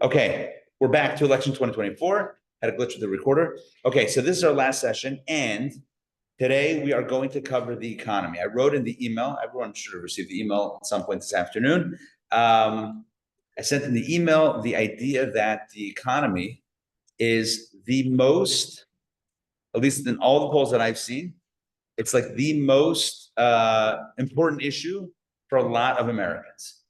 Okay, we're back to election 2024. Had a glitch with the recorder. Okay, so this is our last session, and today we are going to cover the economy. I wrote in the email, everyone should have received the email at some point this afternoon. I sent in the email the idea that the economy is the most, at least in all the polls that I've seen, it's like the most important issue for a lot of Americans.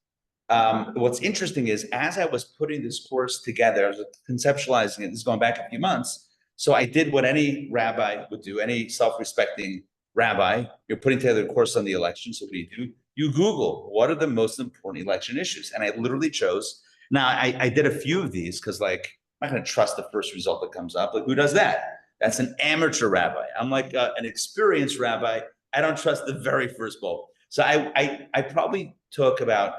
What's interesting is, as I was putting this course together, I was conceptualizing it, this is going back a few months. So I did what any rabbi would do, any self-respecting rabbi. You're putting together a course on the election. So what do? You Google, what are the most important election issues? And I literally chose, now I did a few of these because like, I'm not going to trust the first result that comes up. Like, who does that? That's an amateur rabbi. I'm like an experienced rabbi. I don't trust the very first poll. So I probably took about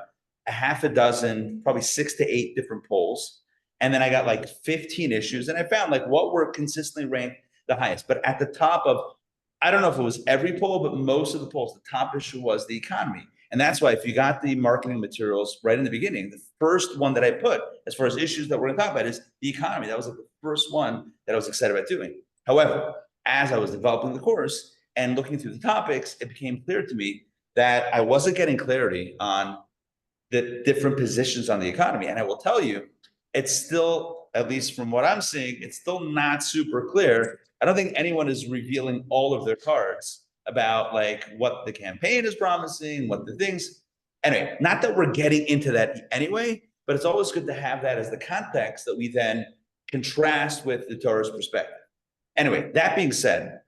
a half a dozen, probably 6 to 8 different polls. And then I got like 15 issues. And I found like what were consistently ranked the highest. But at the top of, I don't know if it was every poll, but most of the polls, the top issue was the economy. And that's why if you got the marketing materials right in the beginning, the first one that I put as far as issues that we're going to talk about is the economy. That was like the first one that I was excited about doing. However, as I was developing the course and looking through the topics, it became clear to me that I wasn't getting clarity on the different positions on the economy. And I will tell you, it's still, at least from what I'm seeing, it's still not super clear. I don't think anyone is revealing all of their cards about like what the campaign is promising, what the things. Anyway, not that we're getting into that anyway, but it's always good to have that as the context that we then contrast with the Torah's perspective. Anyway, that being said,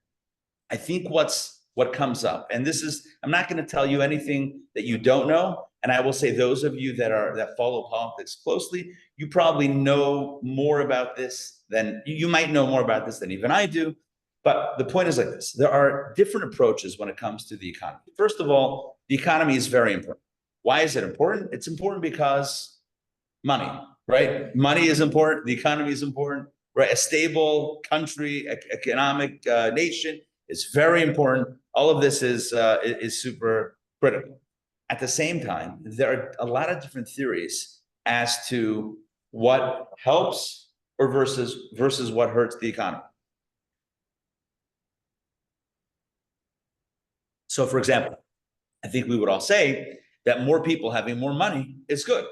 I think what comes up, and this is, I'm not going to tell you anything that you don't know. And I will say, those of you that follow politics closely, you probably know more about this than you might know more about this than even I do. But the point is like this: there are different approaches when it comes to the economy. First of all, the economy is very important. Why is it important? It's important because money, right? Money is important. The economy is important, right? A stable country, economic nation is very important. All of this is super critical. At the same time, there are a lot of different theories as to what helps or versus what hurts the economy. So, for example, I think we would all say that more people having more money is good,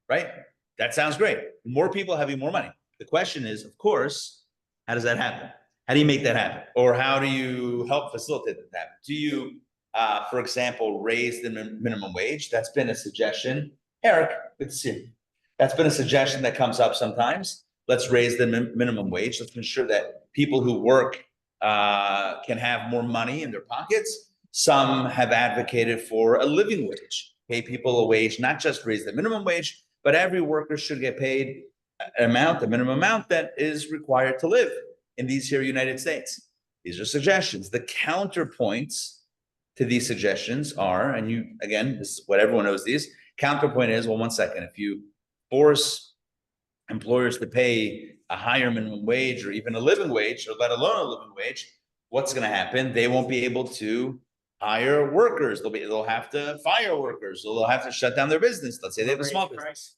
right? That sounds great. More people having more money. The question is, of course, how does that happen? How do you make that happen? Or how do you help facilitate that happen? Do you, for example, raise the minimum wage? That's been a suggestion. Eric, good to see you. That's been a suggestion that comes up sometimes. Let's raise the minimum wage. Let's ensure that people who work can have more money in their pockets. Some have advocated for a living wage, pay people a wage, not just raise the minimum wage, but every worker should get paid an amount, the minimum amount that is required to live in these here United States. These are suggestions. The counterpoints to these suggestions are, and you, again, this is what everyone knows these, counterpoint is, well, one second, if you force employers to pay a higher minimum wage or even a living wage, or let alone a living wage, what's going to happen? They won't be able to hire workers. They'll have to fire workers. So they'll have to shut down their business. Let's say they have a small business.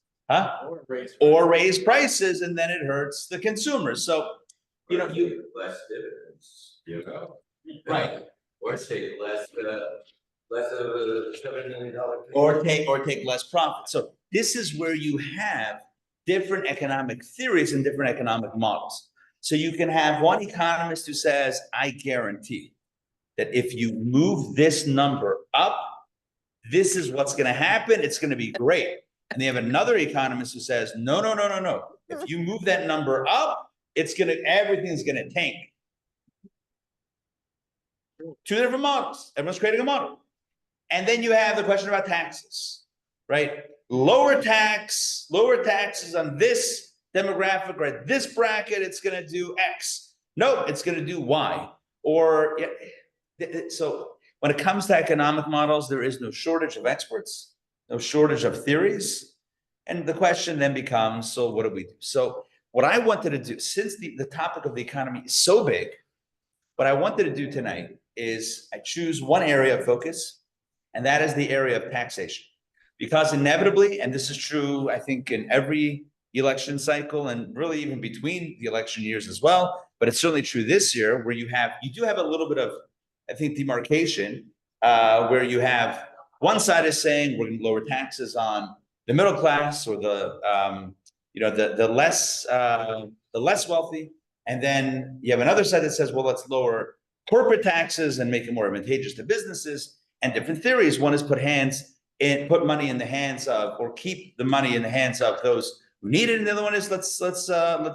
Or raise prices, and then it hurts the consumers. So, you know, less dividends, right. Or take less of a $7 million. Or take less profit. So this is where you have different economic theories and different economic models. So you can have one economist who says, I guarantee that if you move this number up, this is what's going to happen. It's going to be great. And they have another economist who says, no. If you move that number up, everything's going to tank. Two different models. Everyone's creating a model. And then you have the question about taxes, right? Lower taxes on this demographic, right? This bracket, it's going to do X. No, it's going to do Y. Or, so when it comes to economic models, there is no shortage of experts, no shortage of theories. And the question then becomes, so what do we do? So what I wanted to do, since the topic of the economy is so big, what I wanted to do tonight is I choose one area of focus, and that is the area of taxation. Because inevitably, and this is true, I think, in every election cycle and really even between the election years as well. But it's certainly true this year where you do have a little bit of, I think, demarcation where you have one side is saying we're going to lower taxes on the middle class or the less wealthy, and then you have another side that says, well, let's lower corporate taxes and make it more advantageous to businesses. And different theories. One is put money in the hands of, or keep the money in the hands of those who need it, and the other one is let's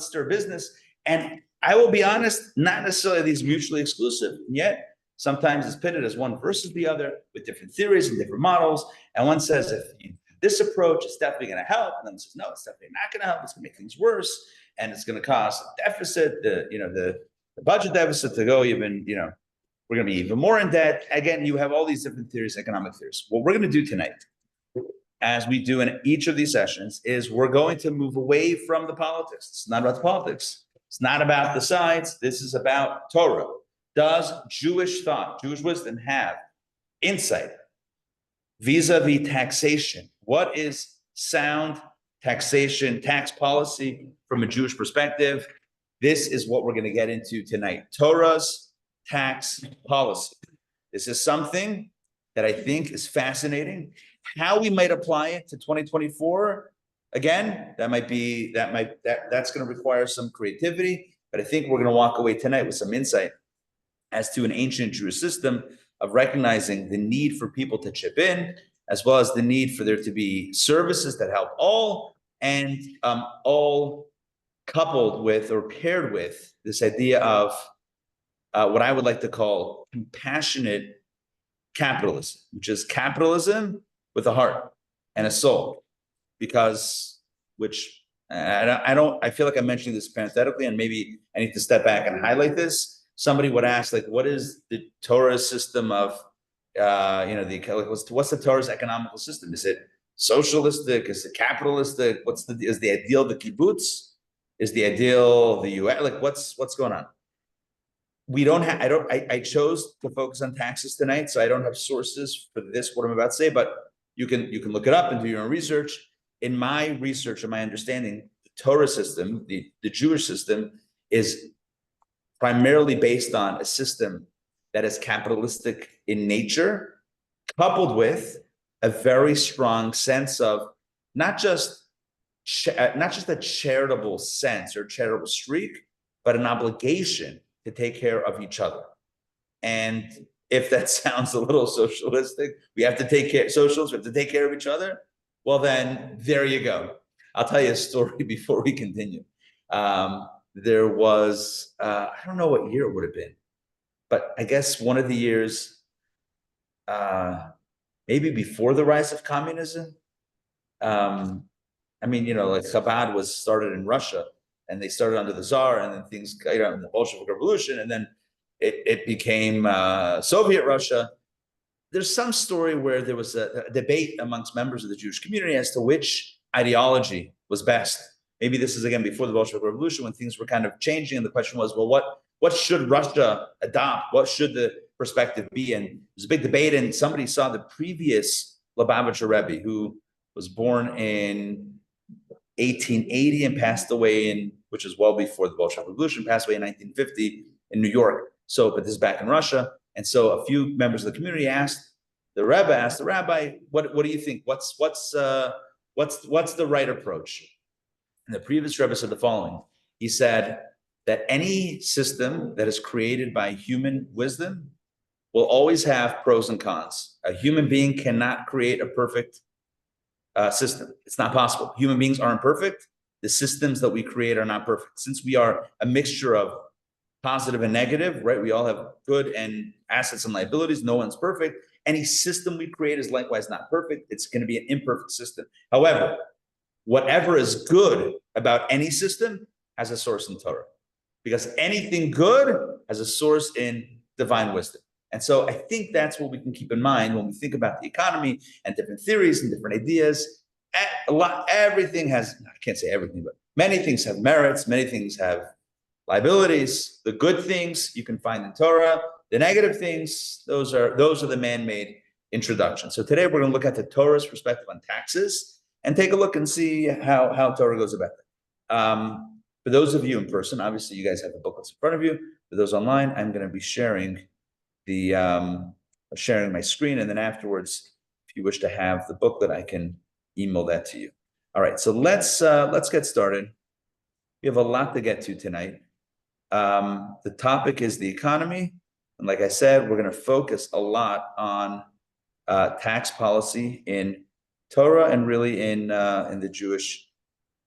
stir business. And I will be honest, not necessarily these mutually exclusive, and yet sometimes it's pitted as one versus the other with different theories and different models. And one says if you do this approach, it's definitely going to help, and then says no, it's definitely not going to help. It's going to make things worse, and it's going to cause a deficit. The budget deficit to go even we're going to be even more in debt. Again, you have all these different theories, economic theories. What we're going to do tonight, as we do in each of these sessions, is we're going to move away from the politics. It's not about the politics. It's not about the sides. This is about Torah. Does Jewish thought, Jewish wisdom have insight vis-a-vis taxation? What is sound taxation, tax policy from a Jewish perspective? This is what we're going to get into tonight. Torah's tax policy. This is something that I think is fascinating. How we might apply it to 2024, again, that's going to require some creativity, but I think we're going to walk away tonight with some insight as to an ancient Jewish system of recognizing the need for people to chip in, as well as the need for there to be services that help all, and all coupled with or paired with this idea of what I would like to call compassionate capitalism, which is capitalism with a heart and a soul, I feel like I'm mentioning this parenthetically, and maybe I need to step back and highlight this. Somebody would ask, like, what is the Torah system of, what's the Torah's economical system? Is it socialistic? Is it capitalistic? Is the ideal the kibbutz? Is the ideal the U.S.? Like, what's going on? I chose to focus on taxes tonight, so I don't have sources for this, what I'm about to say, but you can look it up and do your own research. In my research and my understanding, the Torah system, the Jewish system, is primarily based on a system that is capitalistic in nature, coupled with a very strong sense of not just a charitable sense or charitable streak, but an obligation to take care of each other. And if that sounds a little socialistic, socialists have to take care of each other. Well, then there you go. I'll tell you a story before we continue. There was, I don't know what year it would have been, but I guess one of the years, maybe before the rise of communism. Like Chabad was started in Russia, and they started under the Tsar, and then things, the Bolshevik Revolution, and then it became Soviet Russia. There's some story where there was a debate amongst members of the Jewish community as to which ideology was best. Maybe this is, again, before the Bolshevik Revolution, when things were kind of changing, and the question was, well, what should Russia adopt? What should the perspective be? And there's a big debate, and somebody saw the previous Lubavitcher Rebbe, who was born in 1880 and passed away which is well before the Bolshevik Revolution, passed away in 1950 in New York. So, but this is back in Russia. And so a few members of the community asked the rabbi, what do you think? What's the right approach? And the previous Rebbe said the following. He said that any system that is created by human wisdom will always have pros and cons. A human being cannot create a perfect system. It's not possible. Human beings aren't perfect. The systems that we create are not perfect. Since we are a mixture of positive and negative, right? We all have good and assets and liabilities. No one's perfect. Any system we create is likewise not perfect. It's going to be an imperfect system. However, whatever is good about any system has a source in Torah, because anything good has a source in divine wisdom. And so I think that's what we can keep in mind when we think about the economy and different theories and different ideas. Everything has, I can't say everything, but many things have merits, many things have liabilities. The good things you can find in Torah. The negative things, those are the man-made introductions. So today we're going to look at the Torah's perspective on taxes and take a look and see how Torah goes about it. For those of you in person, obviously you guys have the booklets in front of you. For those online, I'm going to be sharing sharing my screen, and then afterwards, if you wish to have the booklet, I can email that to you. All right, so let's get started. We have a lot to get to tonight. The topic is the economy, and like I said, we're going to focus a lot on tax policy in Torah and really in the Jewish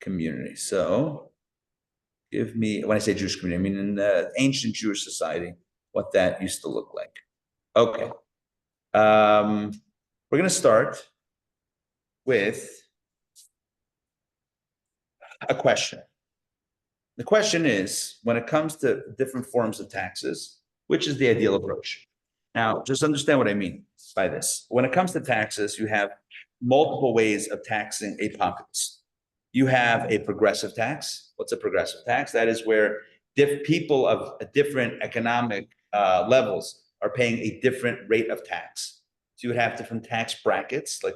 community. So, give me, when I say Jewish community, I mean in the ancient Jewish society, what that used to look like. Okay. We're going to start with a question. The question is, when it comes to different forms of taxes, which is the ideal approach? Now, just understand what I mean by this. When it comes to taxes, you have multiple ways of taxing a populace. You have a progressive tax. What's a progressive tax? That is where people of different economic levels are paying a different rate of tax. So you would have different tax brackets, like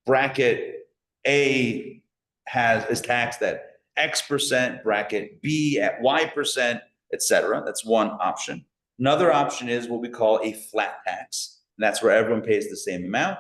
bracket A is taxed at X%, bracket B at Y%, etc. That's one option. Another option is what we call a flat tax. And that's where everyone pays the same amount.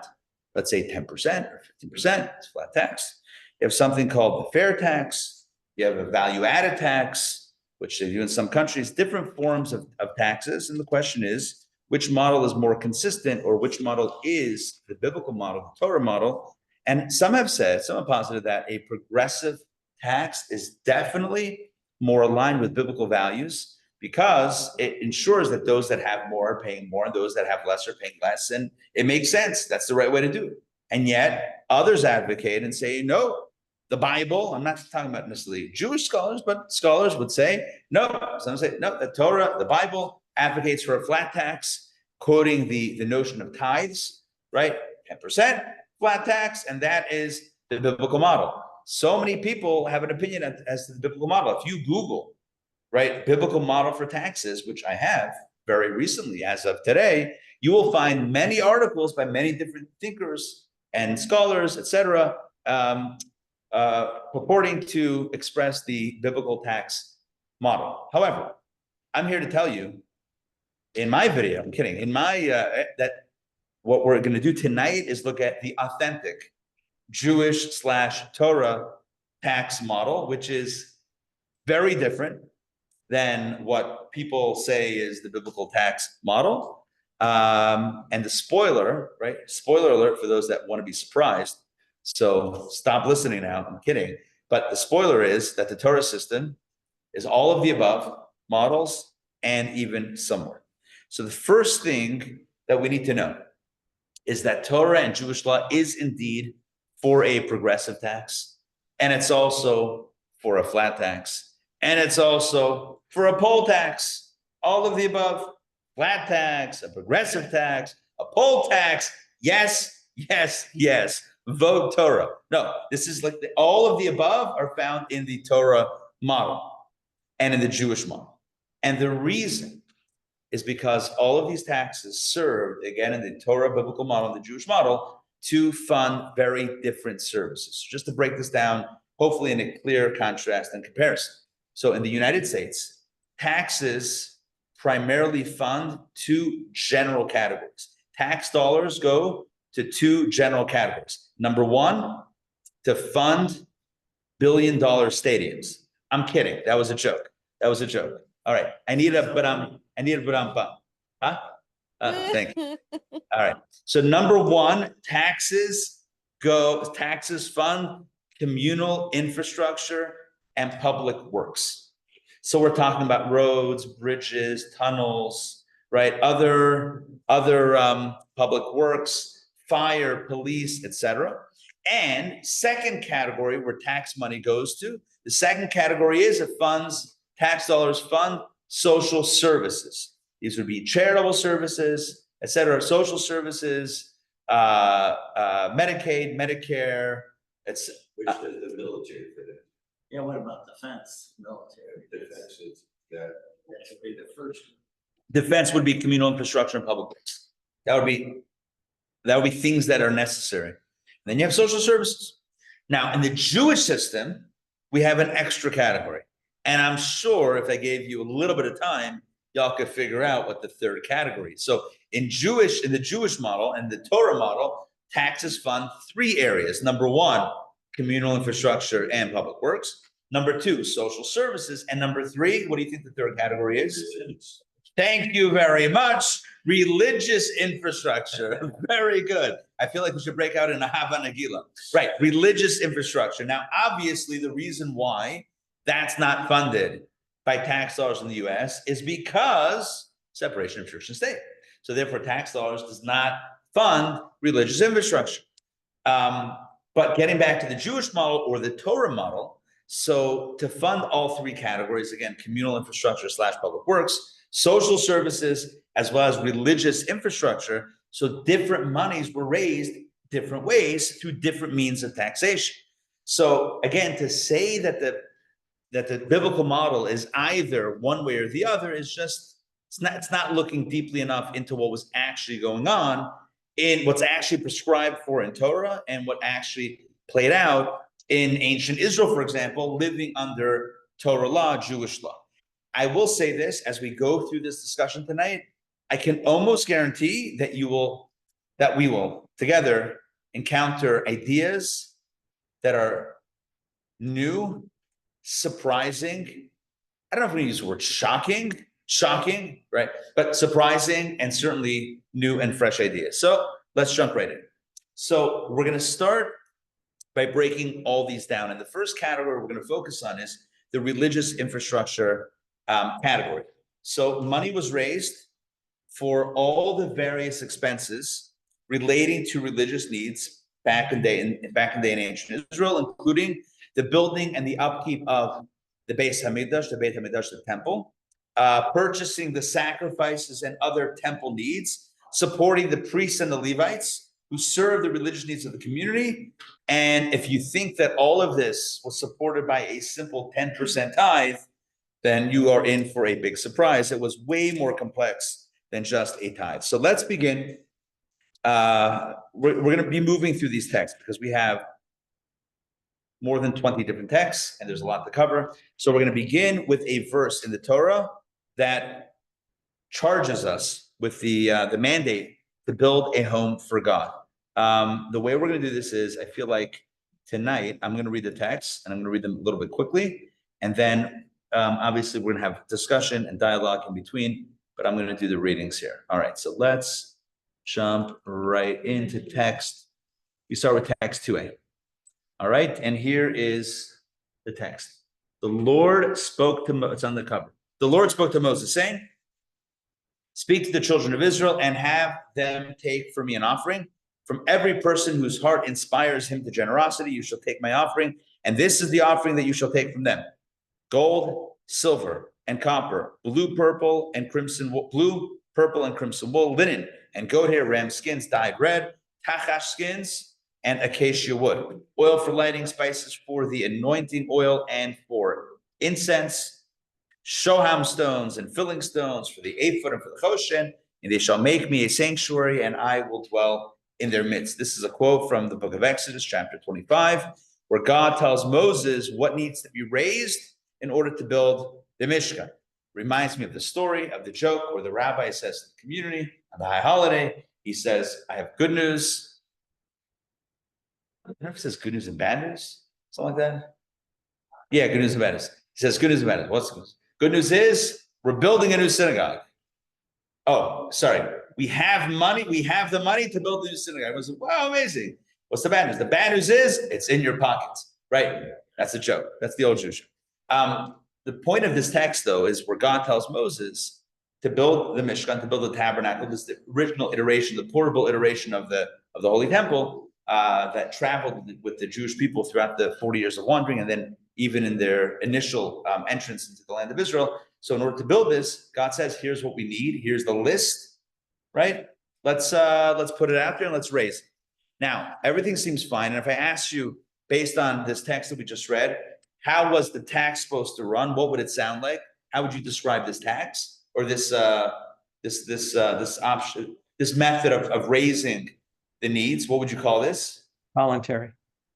Let's say 10% or 15%, it's flat tax. You have something called the fair tax. You have a value-added tax, which they do in some countries, different forms of taxes. And the question is, which model is more consistent, or which model is the biblical model, the Torah model? And some have posited that a progressive tax is definitely more aligned with biblical values because it ensures that those that have more are paying more and those that have less are paying less. And it makes sense. That's the right way to do it. And yet others advocate and say, no, the Bible, I'm not talking about necessarily Jewish scholars, but scholars would say, no. Some say, no, the Torah, the Bible advocates for a flat tax, quoting the notion of tithes, right? 10% flat tax, and that is the biblical model. So many people have an opinion as to the biblical model. If you Google, right, biblical model for taxes, which I have very recently, as of today, you will find many articles by many different thinkers and scholars, etc., purporting to express the biblical tax model. However, I'm here to tell you, in my video, I'm kidding, in my that what we're going to do tonight is look at the authentic Jewish/Torah tax model, which is very different than what people say is the biblical tax model. And the spoiler, right? Spoiler alert for those that want to be surprised. So stop listening now. I'm kidding. But the spoiler is that the Torah system is all of the above models and even some more. So the first thing that we need to know is that Torah and Jewish law is indeed for a progressive tax, and it's also for a flat tax, and it's also for a poll tax. All of the above: flat tax, a progressive tax, a poll tax. Yes, yes, yes. Vote Torah. No, this is like all of the above are found in the Torah model and in the Jewish model. And the reason is because all of these taxes served, again, in the Torah biblical model, the Jewish model, to fund very different services. So just to break this down, hopefully in a clear contrast and comparison. So in the United States, taxes primarily fund two general categories. Tax dollars go to two general categories. Number one, to fund billion-dollar stadiums. I'm kidding. That was a joke. That was a joke. All right. I need a but. Huh? Thank you. All right. So number one, taxes fund communal infrastructure and public works. So we're talking about roads, bridges, tunnels, right? Other public works, fire, police, etc. And second category where tax money goes to, the second category is tax dollars fund social services. These would be charitable services, etc., social services, Medicaid, Medicare, etc. Which does the military fit in? Yeah, what about defense, military? Defense is that. That should be the first. Defense would be communal infrastructure and public works. That would be things that are necessary. And then you have social services. Now, in the Jewish system, we have an extra category. And I'm sure if I gave you a little bit of time, y'all could figure out what the third category is. So in the Jewish model and the Torah model, taxes fund three areas. Number one, communal infrastructure and public works. Number two, social services. And number three, what do you think the third category is? Thank you very much. Religious infrastructure. Very good. I feel like we should break out in a Hava Nagila. Right, religious infrastructure. Now, obviously, the reason why that's not funded by tax dollars in the US is because separation of church and state. So therefore, tax dollars does not fund religious infrastructure. But getting back to the Jewish model or the Torah model, so to fund all three categories, again, communal infrastructure / public works, social services, as well as religious infrastructure, so different monies were raised different ways through different means of taxation. So again, to say that the biblical model is either one way or the other is just, it's not looking deeply enough into what was actually going on in what's actually prescribed for in Torah and what actually played out in ancient Israel, for example, living under Torah law, Jewish law. I will say this, as we go through this discussion tonight, I can almost guarantee that we will together encounter ideas that are new, surprising. I don't know if we can use the word shocking, right? But surprising and certainly new and fresh ideas. So let's jump right in. So we're going to start by breaking all these down. And the first category we're going to focus on is the religious infrastructure category. So money was raised for all the various expenses relating to religious needs back in day in ancient Israel, including the building and the upkeep of the Beis Hamikdash, the temple, purchasing the sacrifices and other temple needs, supporting the priests and the Levites who serve the religious needs of the community. And if you think that all of this was supported by a simple 10% tithe, then you are in for a big surprise. It was way more complex than just a tithe. So let's begin. We're going to be moving through these texts because we have more than 20 different texts and there's a lot to cover. So we're going to begin with a verse in the Torah that charges us with the mandate to build a home for God. The way we're going to do this is, I feel like tonight I'm going to read the text and I'm going to read them a little bit quickly. And then obviously we're going to have discussion and dialogue in between, but I'm going to do the readings here. All right, so let's jump right into text. We start with text 2a. All right, and here is the text. The Lord spoke to Moses, it's on the cover. The Lord spoke to Moses saying, speak to the children of Israel and have them take for me an offering. From every person whose heart inspires him to generosity, you shall take my offering. And this is the offering that you shall take from them: gold, silver, and copper, blue, purple, and crimson wool, linen, and goat hair, ram skins dyed red, tachash skins, and acacia wood, oil for lighting, spices for the anointing oil and for incense, shoham stones and filling stones for the ephod and for the choshen, and they shall make me a sanctuary, and I will dwell in their midst. This is a quote from the book of Exodus, chapter 25, where God tells Moses what needs to be raised in order to build the Mishkan. Reminds me of the story of the joke where the rabbi says to the community on the high holiday, he says, I have good news. I don't know if it says good news and bad news, something like that. Yeah, good news and bad news. He says good news and bad news. What's the news? Good news is we're building a new synagogue. Oh, sorry. We have money. We have the money to build a new synagogue. I was like, wow, amazing. What's the bad news? The bad news is it's in your pockets, right? That's a joke. That's the old Jewish. The point of this text, though, is where God tells Moses to build the Mishkan, to build the tabernacle. This is the original iteration, the portable iteration of the Holy Temple that traveled with the Jewish people throughout the 40 years of wandering, and then even in their initial entrance into the land of Israel. So in order to build this, God says, here's what we need. Here's the list, right? Let's put it out there and let's raise it. Now, everything seems fine. And if I ask you, based on this text that we just read, how was the tax supposed to run? What would it sound like? How would you describe this tax or this option, this method of raising the needs? What would you call this? Voluntary.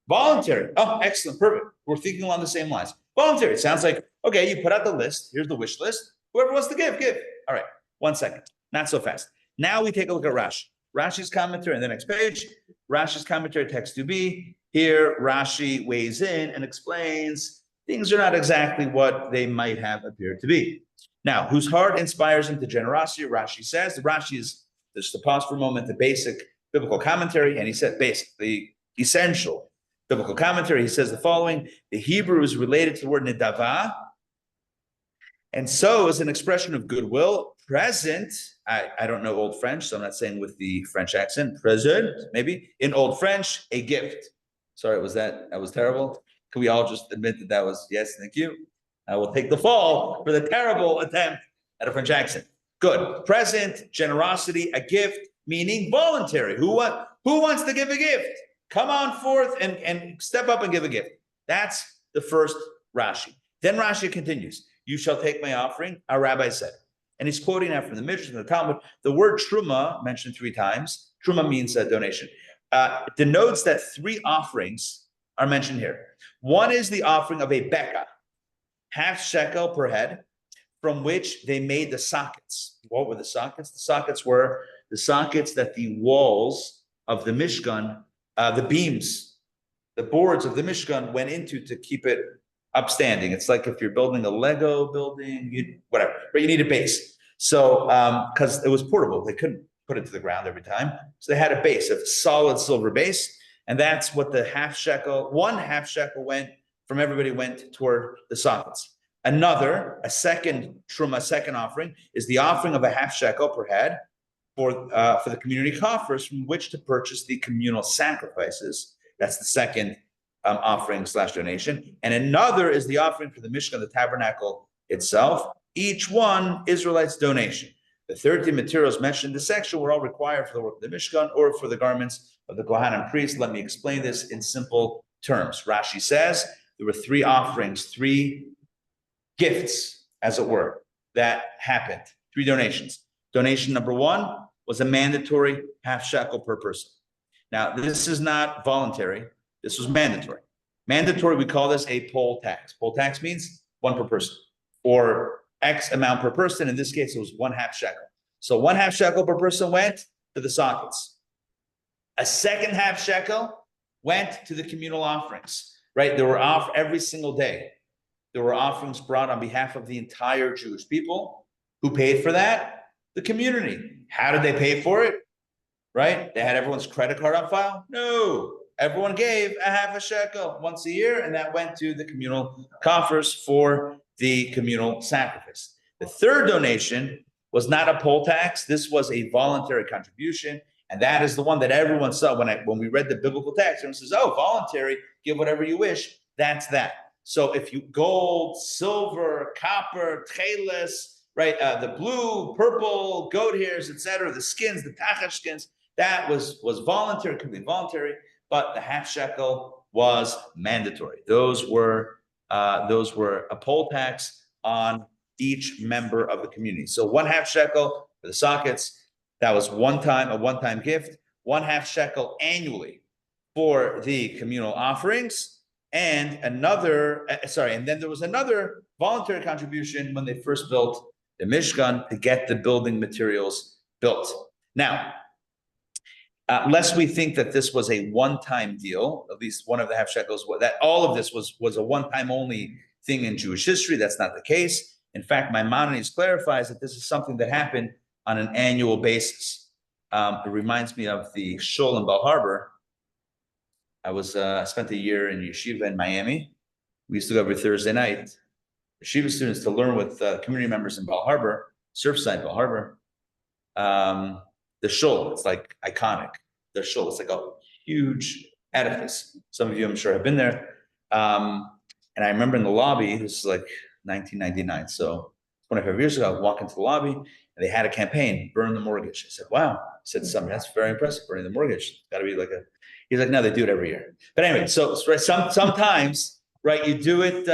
Voluntary. Oh, excellent. Perfect. We're thinking along the same lines. Voluntary. It sounds like, okay, you put out the list. Here's the wish list. Whoever wants to give, give. All right. 1 second. Not so fast. Now we take a look at Rashi. Rashi's commentary on the next page. Rashi's commentary, text 2b. Here, Rashi weighs in and explains things are not exactly what they might have appeared to be. Now, whose heart inspires him to generosity? Rashi says. The Rashi is, just to pause for a moment, the basic biblical commentary, and he said basic, the essential biblical commentary. He says the following: the Hebrew is related to the word nedava, and so is an expression of goodwill, present. I don't know Old French, so I'm not saying with the French accent. Present, maybe in Old French, a gift. Sorry, that was terrible? Can we all just admit that was, yes, thank you. I will take the fall for the terrible attempt at a French accent. Good. Present, generosity, a gift, meaning voluntary. Who wants to give a gift? Come on forth and step up and give a gift. That's the first Rashi. Then Rashi continues, you shall take my offering, our rabbi said. And he's quoting that from the Midrash and the Talmud. The word truma, mentioned 3 times. Truma means a donation. Denotes that 3 offerings are mentioned here. One is the offering of a beka, half shekel per head, from which they made the sockets. What were the sockets? The sockets were the sockets that the walls of the Mishkan, the beams, the boards of the Mishkan went into to keep it upstanding. It's like if you're building a Lego building, whatever, but you need a base. So, because it was portable, they couldn't put it to the ground every time. So they had a base, a solid silver base. And that's what the half shekel, 1 half shekel went from everybody went toward the sockets. A second truma, second offering, is the offering of a half shekel per head for the community coffers from which to purchase the communal sacrifices. That's the second offering / donation. And another is the offering for the Mishkan, the tabernacle itself. Each one Israelites' donation. The 13 materials mentioned in this section were all required for the work of the Mishkan or for the garments of the Kohanim priests. Let me explain this in simple terms. Rashi says there were 3 offerings, 3 gifts, as it were, that happened. 3 donations. Donation number 1 was a mandatory half shekel per person. Now, this is not voluntary. This was mandatory. Mandatory, we call this a poll tax. Poll tax means 1 per person, or X amount per person. In this case, it was 1 half shekel. So 1 half shekel per person went to the sockets. A second half shekel went to the communal offerings, right? There were every single day. There were offerings brought on behalf of the entire Jewish people. Who paid for that? The community. How did they pay for it? Right? They had everyone's credit card on file? No. Everyone gave a half a shekel once a year, and that went to the communal coffers for the communal sacrifice. The third donation was not a poll tax. This was a voluntary contribution, and that is the one that everyone saw when we read the biblical text. Everyone says, oh, voluntary, give whatever you wish. That's that. So if you gold, silver, copper, tcheles, right, the blue, purple, goat hairs, etc., the skins, the tachas skins, that was voluntary, completely voluntary, but the half shekel was mandatory. Those were a poll tax on each member of the community. So 1 half shekel for the sockets, that was a one-time gift, 1 half shekel annually for the communal offerings, and then there was another voluntary contribution when they first built the Mishkan to get the building materials built. Now, lest we think that this was a one-time deal, at least 1 of the half shekels, that all of this was a one-time only thing in Jewish history. That's not the case. In fact, Maimonides clarifies that this is something that happened on an annual basis. It reminds me of the shul in Bal Harbor. I spent a year in yeshiva in Miami. We used to go every Thursday night, yeshiva students, to learn with community members in Bal Harbor, Surfside, Bal Harbor. The shul, it's like iconic. The shul, it's like a huge edifice. Some of you, I'm sure, have been there. And I remember in the lobby, this is like 1999, so 25 years ago, I walked into the lobby and they had a campaign, burn the mortgage. I said, wow. I said, something that's very impressive, burning the mortgage. It's got to be like he's like, no, they do it every year. But anyway, so sometimes, right, you do it,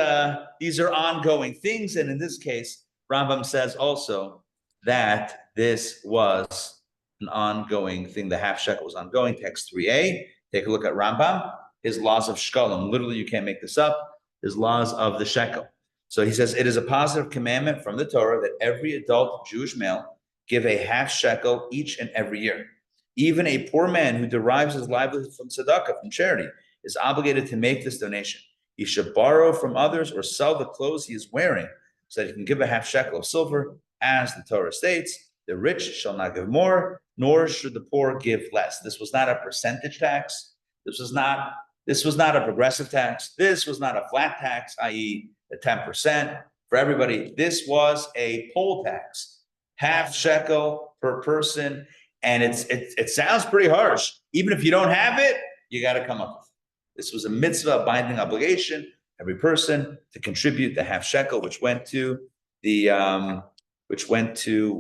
these are ongoing things. And in this case, Rambam says also that this was an ongoing thing. The half shekel was ongoing. Text 3a. Take a look at Rambam. his laws of shkalim. Literally, you can't make this up. His laws of the shekel. So he says, it is a positive commandment from the Torah that every adult Jewish male give a half shekel each and every year. Even a poor man who derives his livelihood from tzedakah, from charity, is obligated to make this donation. He should borrow from others or sell the clothes he is wearing so that he can give a half shekel of silver. As the Torah states, the rich shall not give more, nor should the poor give less. This was not a percentage tax. This was not a progressive tax. This was not a flat tax, i.e., the 10% for everybody. This was a poll tax, half shekel per person. And it sounds pretty harsh. Even if you don't have it, you got to come up with it. This was a mitzvah, a binding obligation, every person to contribute the half shekel, which went to,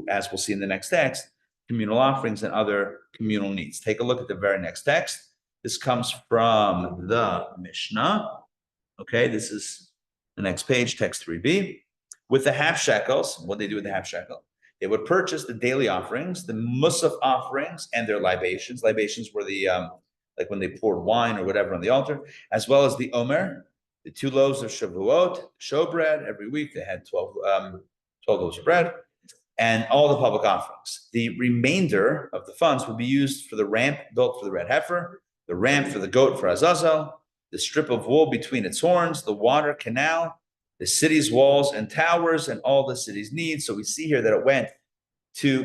as we'll see in the next text, communal offerings and other communal needs. Take a look at the very next text. This comes from the Mishnah. Okay, this is the next page, text 3b. With the half shekels, what they do with the half shekel, they would purchase the daily offerings, the musaf offerings, and their libations. Libations were the like when they poured wine or whatever on the altar, as well as the omer, the 2 loaves of shavuot, showbread. Every week they had 12 loaves of bread, and all the public offerings. The remainder of the funds would be used for the ramp built for the red heifer, the ramp for the goat for Azazel, the strip of wool between its horns, the water canal, the city's walls and towers, and all the city's needs. So we see here that it went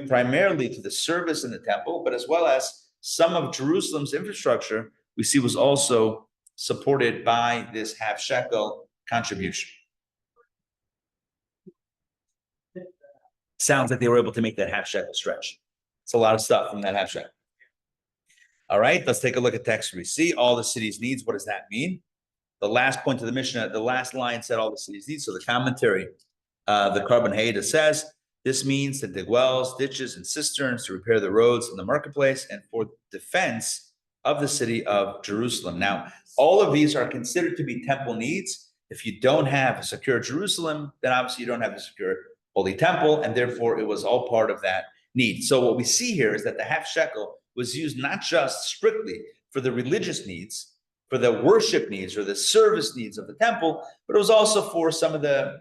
primarily to the service in the temple, but as well as some of Jerusalem's infrastructure, we see was also supported by this half shekel contribution. Sounds like they were able to make that half shekel stretch. It's a lot of stuff from that half shekel. All right, let's take a look at text. We see all the city's needs. What does that mean? The last point of the Mishnah, the last line said all the city's needs. So the commentary, the Carbon Hayda says, this means to dig wells, ditches, and cisterns to repair the roads in the marketplace and for defense of the city of Jerusalem. Now, all of these are considered to be temple needs. If you don't have a secure Jerusalem, then obviously you don't have a secure Holy Temple, and therefore it was all part of that need. So what we see here is that the half shekel was used not just strictly for the religious needs, for the worship needs or the service needs of the temple, but it was also for some of the,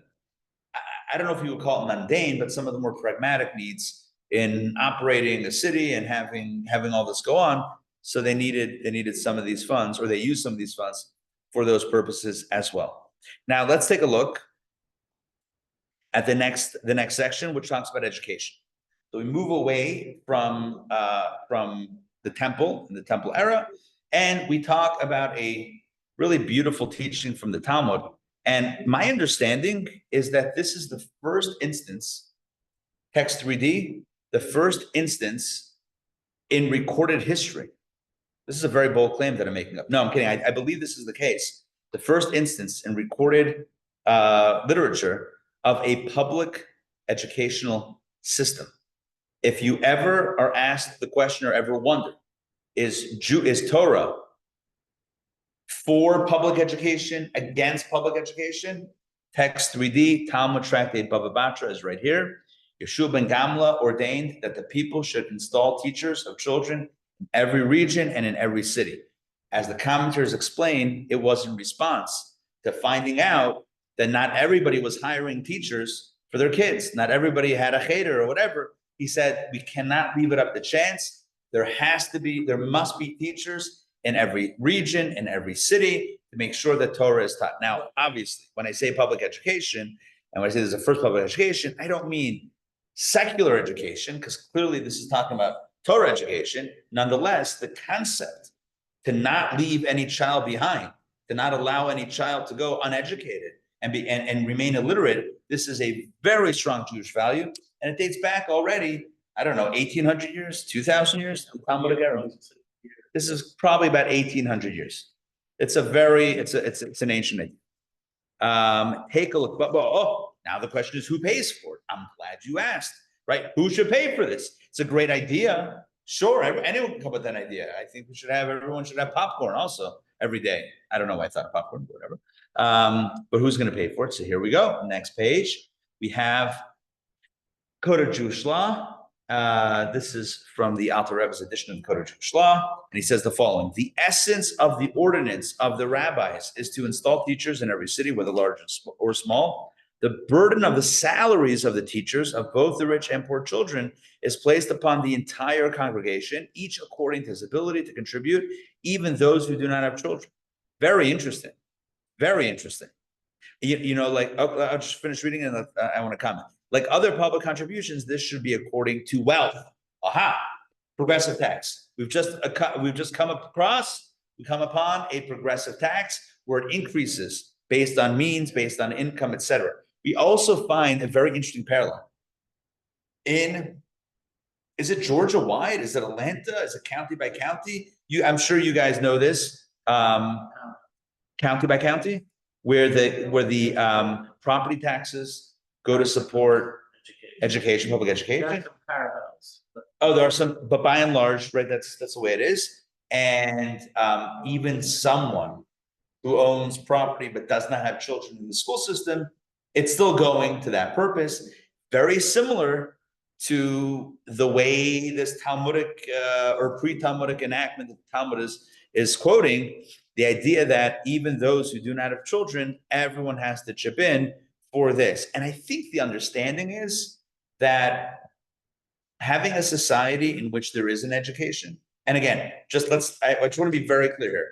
I don't know if you would call it mundane, but some of the more pragmatic needs in operating a city and having all this go on. So they needed some of these funds, or they used some of these funds for those purposes as well. Now let's take a look at the next section, which talks about education. So we move away from the temple, in the temple era, and we talk about a really beautiful teaching from the Talmud. And my understanding is that this is the first instance, text 3D, the first instance in recorded history. This is a very bold claim that I'm making up. No, I'm kidding. I believe this is the case. The first instance in recorded literature of a public educational system. If you ever are asked the question or ever wonder, is Torah for public education, against public education? Text 3D, Talmud Tractate Bava Batra is right here. Yeshua ben Gamla ordained that the people should install teachers of children in every region and in every city. As the commentators explain, it was in response to finding out that not everybody was hiring teachers for their kids. Not everybody had a cheder or whatever. He said, we cannot leave it up to chance. There must be teachers in every region, in every city, to make sure that Torah is taught. Now, obviously, when I say public education, and when I say there's a first public education, I don't mean secular education, because clearly this is talking about Torah education. Nonetheless, the concept to not leave any child behind, to not allow any child to go uneducated and remain illiterate, this is a very strong Jewish value, and it dates back already, I don't know, 1,800 years, 2,000 years? This is probably about 1,800 years. It's an ancient idea. Take a look. But now the question is, who pays for it? I'm glad you asked, right? Who should pay for this? It's a great idea. Sure, anyone can come up with that idea. I think everyone should have popcorn also every day. I don't know why I thought of popcorn, but whatever. But who's going to pay for it? So here we go. Next page, we have Code of Jewish Law. This is from the Alter Rebbe's edition of the Code of Jewish Law, and he says the following: the essence of the ordinance of the rabbis is to install teachers in every city, whether large or small. The burden of the salaries of the teachers of both the rich and poor children is placed upon the entire congregation, each according to his ability to contribute, even those who do not have children. Very interesting. Very interesting. I'll just finish reading and I want to comment. Like other public contributions, this should be according to wealth. Aha, progressive tax. We come upon a progressive tax where it increases based on means, based on income, etc. We also find a very interesting parallel is it Georgia wide? Is it Atlanta? Is it county by county? I'm sure you guys know this. County by county, where the property taxes go to support education, public education. There's some parallels, but Oh, there are some, but by and large, right, that's the way it is. And even someone who owns property but does not have children in the school system, it's still going to that purpose. Very similar to the way this Talmudic or pre-Talmudic enactment that the Talmud is quoting, the idea that even those who do not have children, everyone has to chip in for this. And I think the understanding is that having a society in which there is an education, and again, I just want to be very clear here.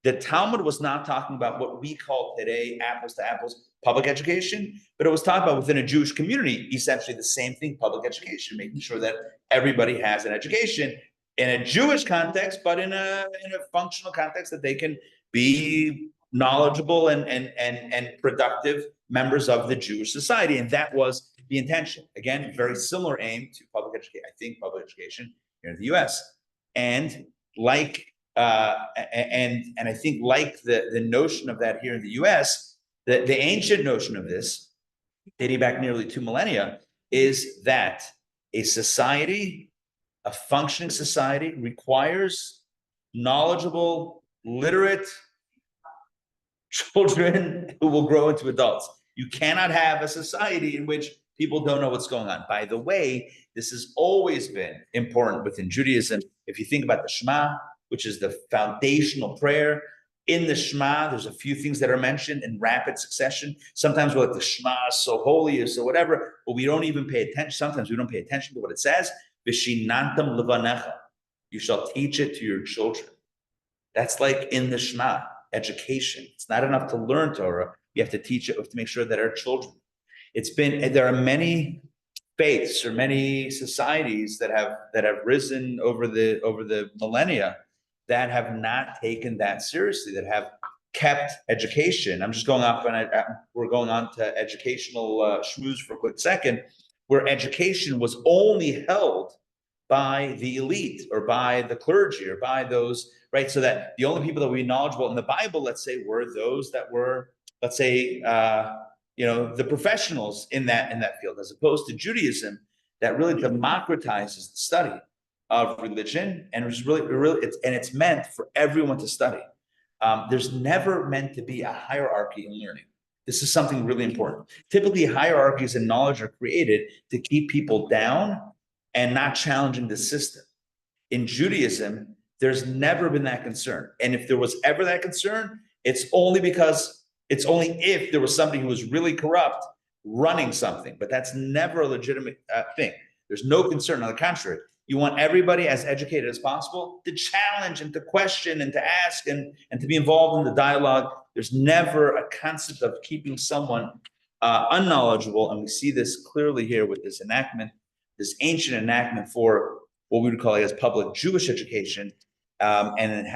The Talmud was not talking about what we call today apples to apples public education, but it was talking about within a Jewish community, essentially the same thing, public education, making sure that everybody has an education in a Jewish context, but in a functional context that they can be knowledgeable and productive members of the Jewish society. And that was the intention. Again, very similar aim to public education. I think public education here in the US. And like I think like the notion of that here in the US, the ancient notion of this, dating back nearly 2 millennia, is that a society, a functioning society, requires knowledgeable, literate children who will grow into adults. You cannot have a society in which people don't know what's going on. By the way, this has always been important within Judaism. If you think about the Shema, which is the foundational prayer, in the Shema, there's a few things that are mentioned in rapid succession. Sometimes we're like, the Shema is so holy or so whatever, but we don't even pay attention. Sometimes we don't pay attention to what it says. V'shinantam levanecha. You shall teach it to your children. That's like in the Shema, education. It's not enough to learn Torah. You have to teach it. We have to make sure that our children. There are many faiths or many societies that have risen over the millennia that have not taken that seriously, that have kept education. I'm just going off, and we're going on to educational schmooze for a quick second, where education was only held by the elite or by the clergy or by those, right? So that the only people that we knowledgeable in the Bible, let's say, were those that were, let's say, the professionals in that field, as opposed to Judaism that really democratizes the study of religion, and it's meant for everyone to study. There's never meant to be a hierarchy in learning. This is something really important. Typically, hierarchies in knowledge are created to keep people down and not challenging the system. In Judaism, there's never been that concern. And if there was ever that concern, it's only if there was somebody who was really corrupt running something, but that's never a legitimate thing. There's no concern. On the contrary, you want everybody as educated as possible to challenge and to question and to ask and to be involved in the dialogue. There's never a concept of keeping someone unknowledgeable. And we see this clearly here with this enactment, this ancient enactment for what we would call as public Jewish education. And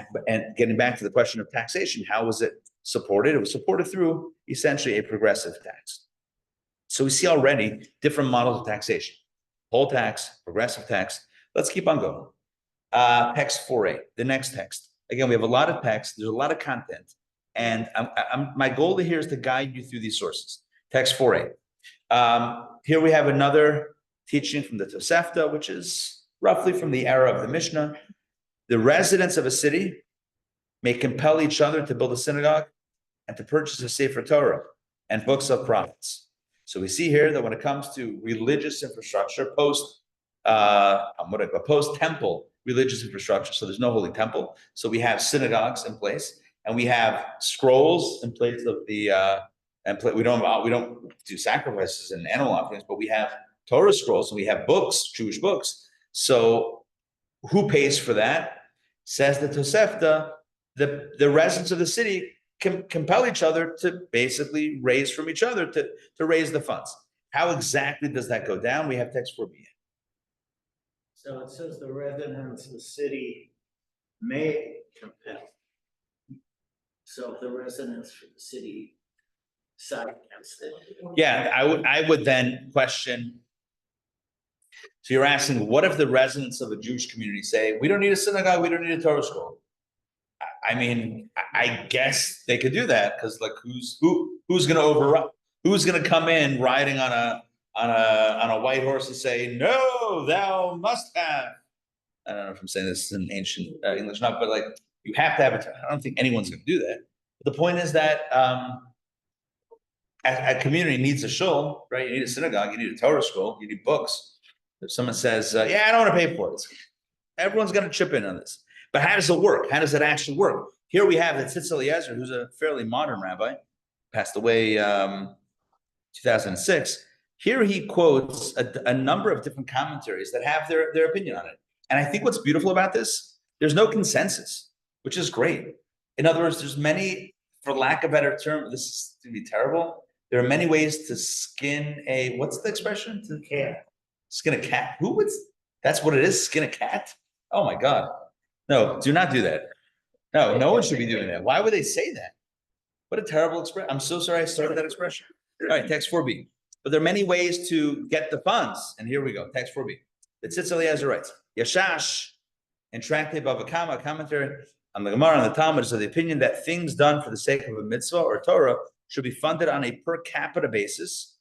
getting back to the question of taxation, how was it supported? It was supported through essentially a progressive tax. So we see already different models of taxation: whole tax, progressive tax. Let's keep on going. Text 4a, the next text. Again, we have a lot of text. There's a lot of content. And my goal here is to guide you through these sources. Text 4a. Here we have another teaching from the Tosefta, which is roughly from the era of the Mishnah. The residents of a city may compel each other to build a synagogue and to purchase a Sefer Torah and books of prophets. So we see here that when it comes to religious infrastructure, post post-temple religious infrastructure. So there's no holy temple. So we have synagogues in place, and we have scrolls in place of we don't do sacrifices and animal offerings, but we have Torah scrolls, and we have books, Jewish books. So who pays for that? Says the Tosefta, the residents of the city compel each other to basically raise from each other to raise the funds. How exactly does that go down? We have text 4b. So it says the residents of the city may compel. So if the residents of the city side against it. Yeah, I would then question. So you're asking, what if the residents of a Jewish community say, we don't need a synagogue, we don't need a Torah scroll? I mean, I guess they could do that, because like who's going to override? Who's going to come in riding on a white horse and say, no, thou must have? I don't know if I'm saying this in ancient English, not, but like you have to have it. I don't think anyone's going to do that. But the point is that a community needs a shul, right? You need a synagogue, you need a Torah scroll, you need books. If someone says, yeah, I don't want to pay for it, everyone's going to chip in on this. But how does it work? How does it actually work? Here we have the Tzitz Eliezer, who's a fairly modern rabbi, passed away 2006. Here he quotes a number of different commentaries that have their opinion on it. And I think what's beautiful about this, there's no consensus, which is great. In other words, there's many, for lack of a better term, this is going to be terrible. There are many ways to skin a, what's the expression? To cat. Skin a cat. That's what it is, skin a cat? Oh my God. No, do not do that. No one should be doing that. Why would they say that? What a terrible expression. I'm so sorry I started that expression. All right, text 4b. But there are many ways to get the funds. And here we go, text 4b. The Tzitz Eliezer writes, Yashash, in Tractate Bava Kama, a commentary on the Gemara and the Talmud, is of the opinion that things done for the sake of a mitzvah or Torah should be funded on a per capita basis,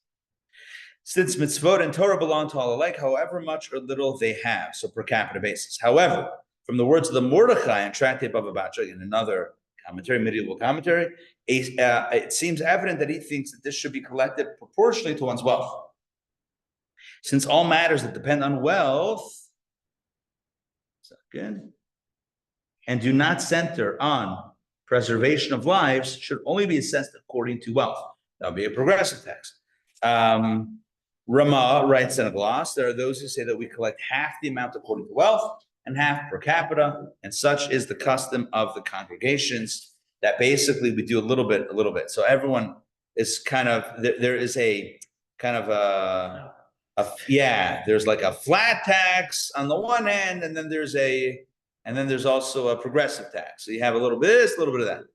since mitzvot and Torah belong to all alike, however much or little they have, so per capita basis. However, from the words of the Mordechai in Tractate Bava Batra, in another commentary, medieval commentary, it seems evident that he thinks that this should be collected proportionally to one's wealth. Since all matters that depend on wealth, and do not center on preservation of lives, should only be assessed according to wealth. That would be a progressive tax. Ramah writes in a gloss, there are those who say that we collect half the amount according to wealth and half per capita, and such is the custom of the congregations, that basically we do a little bit. So everyone is kind of, there is a kind of there's like a flat tax on the one end, and then there's also a progressive tax. So you have a little bit of this, a little bit of that.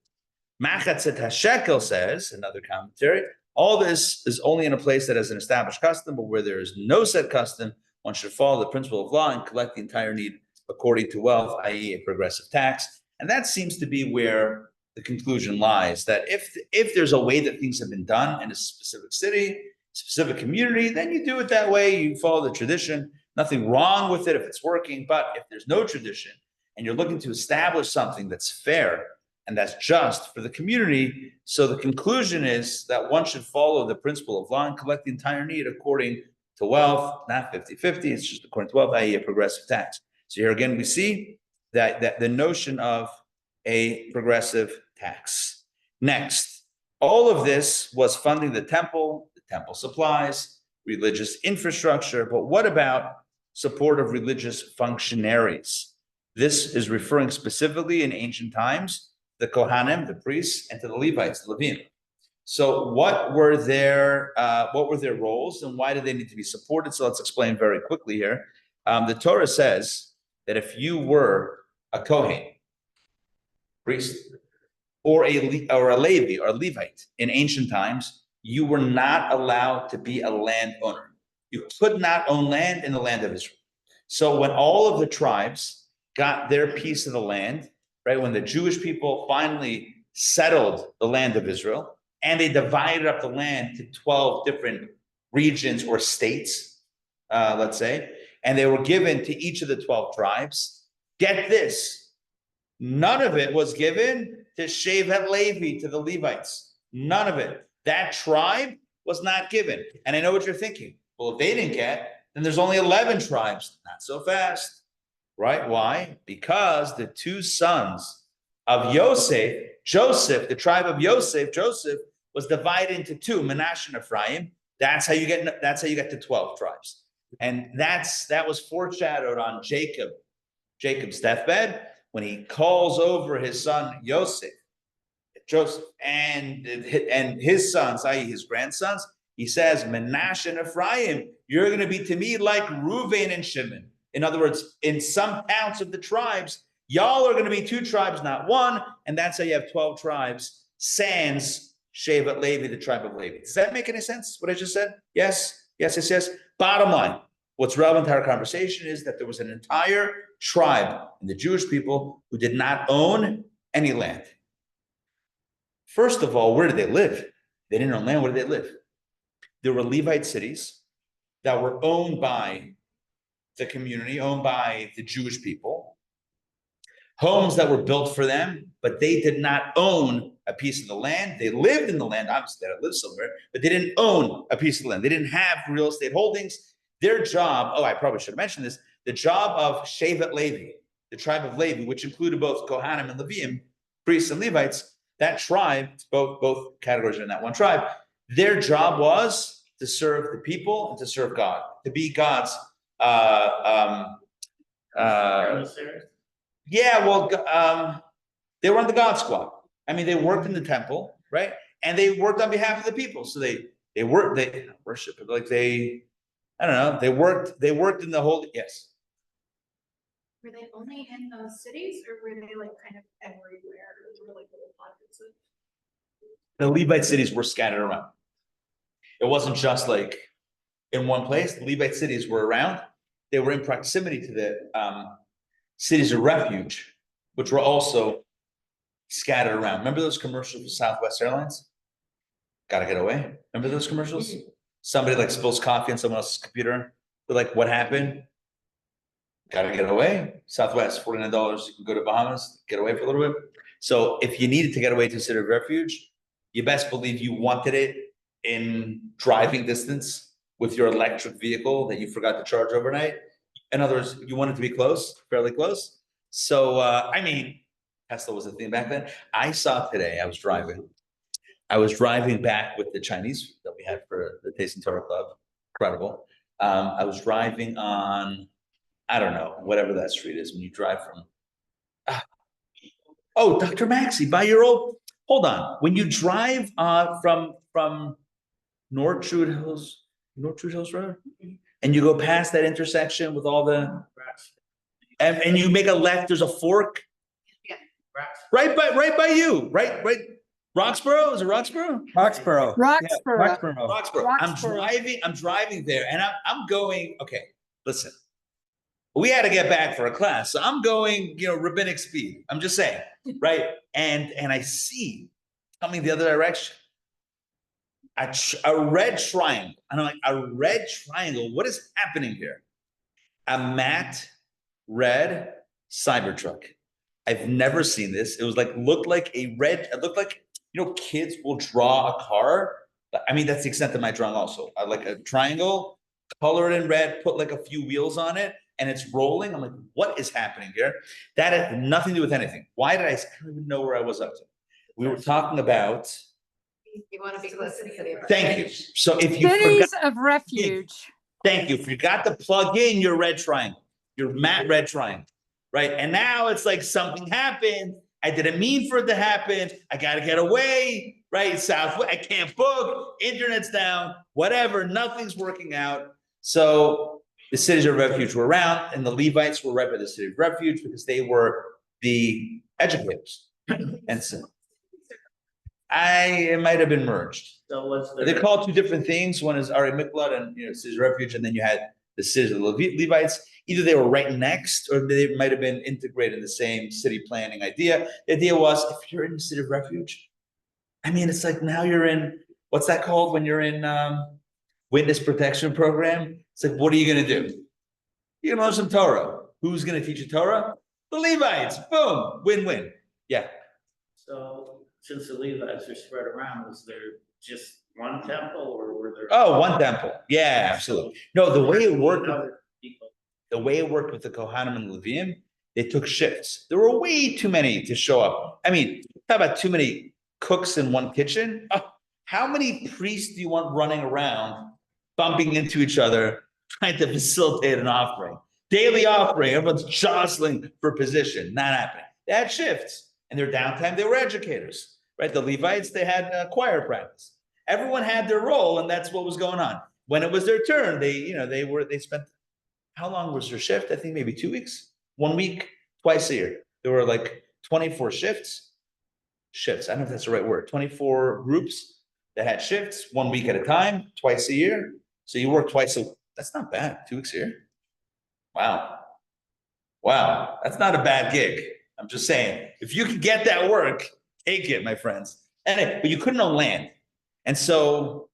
Machatzet HaShekel says, another commentary, all this is only in a place that has an established custom, but where there is no set custom, one should follow the principle of law and collect the entire need according to wealth, i.e. a progressive tax. And that seems to be where the conclusion lies, that if there's a way that things have been done in a specific city, specific community, then you do it that way, you follow the tradition, nothing wrong with it if it's working. But if there's no tradition and you're looking to establish something that's fair and that's just for the community, so the conclusion is that one should follow the principle of law and collect the entire need according to wealth, not 50-50, it's just according to wealth, i.e. a progressive tax. So here again, we see that the notion of a progressive tax. Next, all of this was funding the temple supplies, religious infrastructure, but what about support of religious functionaries? This is referring specifically in ancient times, the Kohanim, the priests, and to the Levites, the Levim. So what were their roles and why did they need to be supported? So let's explain very quickly here. The Torah says that if you were a Kohen, priest, or a Levi or a Levite in ancient times, you were not allowed to be a landowner. You could not own land in the land of Israel. So when all of the tribes got their piece of the land, right, when the Jewish people finally settled the land of Israel, and they divided up the land to 12 different regions or states, let's say, and they were given to each of the 12 tribes, get this, none of it was given to Shevet Levi, to the Levites. None of it. That tribe was not given. And I know what you're thinking. Well, if they didn't get, then there's only 11 tribes. Not so fast, right? Why? Because the two sons of Joseph, the tribe of Joseph was divided into two, Manasseh and Ephraim. That's how you get to 12 tribes. And that was foreshadowed on Jacob's deathbed, when he calls over his son Joseph and his sons, i.e. his grandsons. He says, Manasseh and Ephraim, you're going to be to me like Reuven and Shimon. In other words, in some counts of the tribes, y'all are going to be two tribes, not one. And that's how you have 12 tribes, sans Shevet Levi, the tribe of Levi. Does that make any sense, what I just said? Yes. Bottom line, what's relevant to our conversation is that there was an entire tribe in the Jewish people who did not own any land. First of all, where did they live? They didn't own land. Where did they live? There were Levite cities that were owned by the community, owned by the Jewish people. Homes that were built for them, but they did not own a piece of the land. They lived in the land, obviously they lived somewhere, but they didn't own a piece of the land. They didn't have real estate holdings. Their job, I probably should have mentioned this, the job of Shevet Levi, the tribe of Levi, which included both Kohanim and Leviim, priests and Levites, that tribe, both categories are in that one tribe, their job was to serve the people and to serve God, to be God's they were on the God squad. I mean, they worked in the temple, right? And they worked on behalf of the people. So they worship, like they worked in the whole, yes. Were they only in those cities, or were they like kind of everywhere? Or were like little pockets of? The Levite cities were scattered around. It wasn't just like in one place. The Levite cities were around. They were in proximity to the cities of refuge, which were also scattered around. Remember those commercials for Southwest Airlines? Gotta get away. Remember those commercials? Somebody like spills coffee on someone else's computer. They're like, what happened? Gotta get away. Southwest, $49. You can go to Bahamas, get away for a little bit. So if you needed to get away to a city of refuge, you best believe you wanted it in driving distance with your electric vehicle that you forgot to charge overnight. In other words, you wanted to be close, fairly close. So, I mean, Tesla was a thing back then. I saw today, I was driving back with the Chinese that we had for the Tasting Torah Club. Incredible. I was driving on, I don't know, whatever that street is when you drive from, Dr. Maxey, by your old, hold on. When you drive from North Trude Hills Road, and you go past that intersection with all the, and you make a left, there's a fork. Yeah. Right by you, right? Roxborough, is it Roxborough? Roxborough. Roxborough. I'm driving there, and I'm going, okay, listen. We had to get back for a class, so I'm going, rabbinic speed. I'm just saying, right? And I see coming the other direction a red triangle. And I'm like, a red triangle? What is happening here? A matte red Cybertruck. I've never seen this. It was like, looked like, kids will draw a car. I mean, that's the extent of my drawing also. I like a triangle, color it in red, put like a few wheels on it, and it's rolling. I'm like, what is happening here? That had nothing to do with anything. Why did I don't even know where I was up to. We were talking about. You want to be close to the city. Thank you. So if you cities of refuge. Thank you. Forgot to plug in your red triangle, your matte red triangle, right? And now it's like something happened. I didn't mean for it to happen. I got to get away, right? Southwest, I can't book. Internet's down, whatever. Nothing's working out. So the cities of refuge were around, and the Levites were right by the city of refuge because they were the educators. And so it might have been merged. So what's They call two different things. One is Ari Miklat and cities of refuge, and then you had the cities of the Levites. Either they were right next, or they might have been integrated in the same city planning idea. The idea was, if you're in the city of refuge, I mean, it's like now you're in, what's that called when you're in witness protection program? It's like, what are you going to do? You're going to learn some Torah. Who's going to teach you Torah? The Levites. Boom. Win-win. Yeah. So since the Levites are spread around, was there just one temple or were there? Oh, one temple. Yeah, absolutely. No, the way it worked, Other people. the way it worked with the Kohanim and Leviim, they took shifts. There were way too many to show up. I mean, talk about too many cooks in one kitchen. Oh, how many priests do you want running around, bumping into each other, trying to facilitate an offering? Daily offering, everyone's jostling for position. Not happening. They had shifts, and their downtime, they were educators, right? The Levites, they had choir practice. Everyone had their role, and that's what was going on. When it was their turn, they spent, how long was their shift? I think maybe 2 weeks, 1 week, twice a year. There were like 24 shifts. I don't know if that's the right word. 24 groups that had shifts, 1 week at a time, twice a year. So you work that's not bad. 2 weeks a year. Wow. That's not a bad gig. I'm just saying, if you can get that work, take it, my friends. But you couldn't own land. And so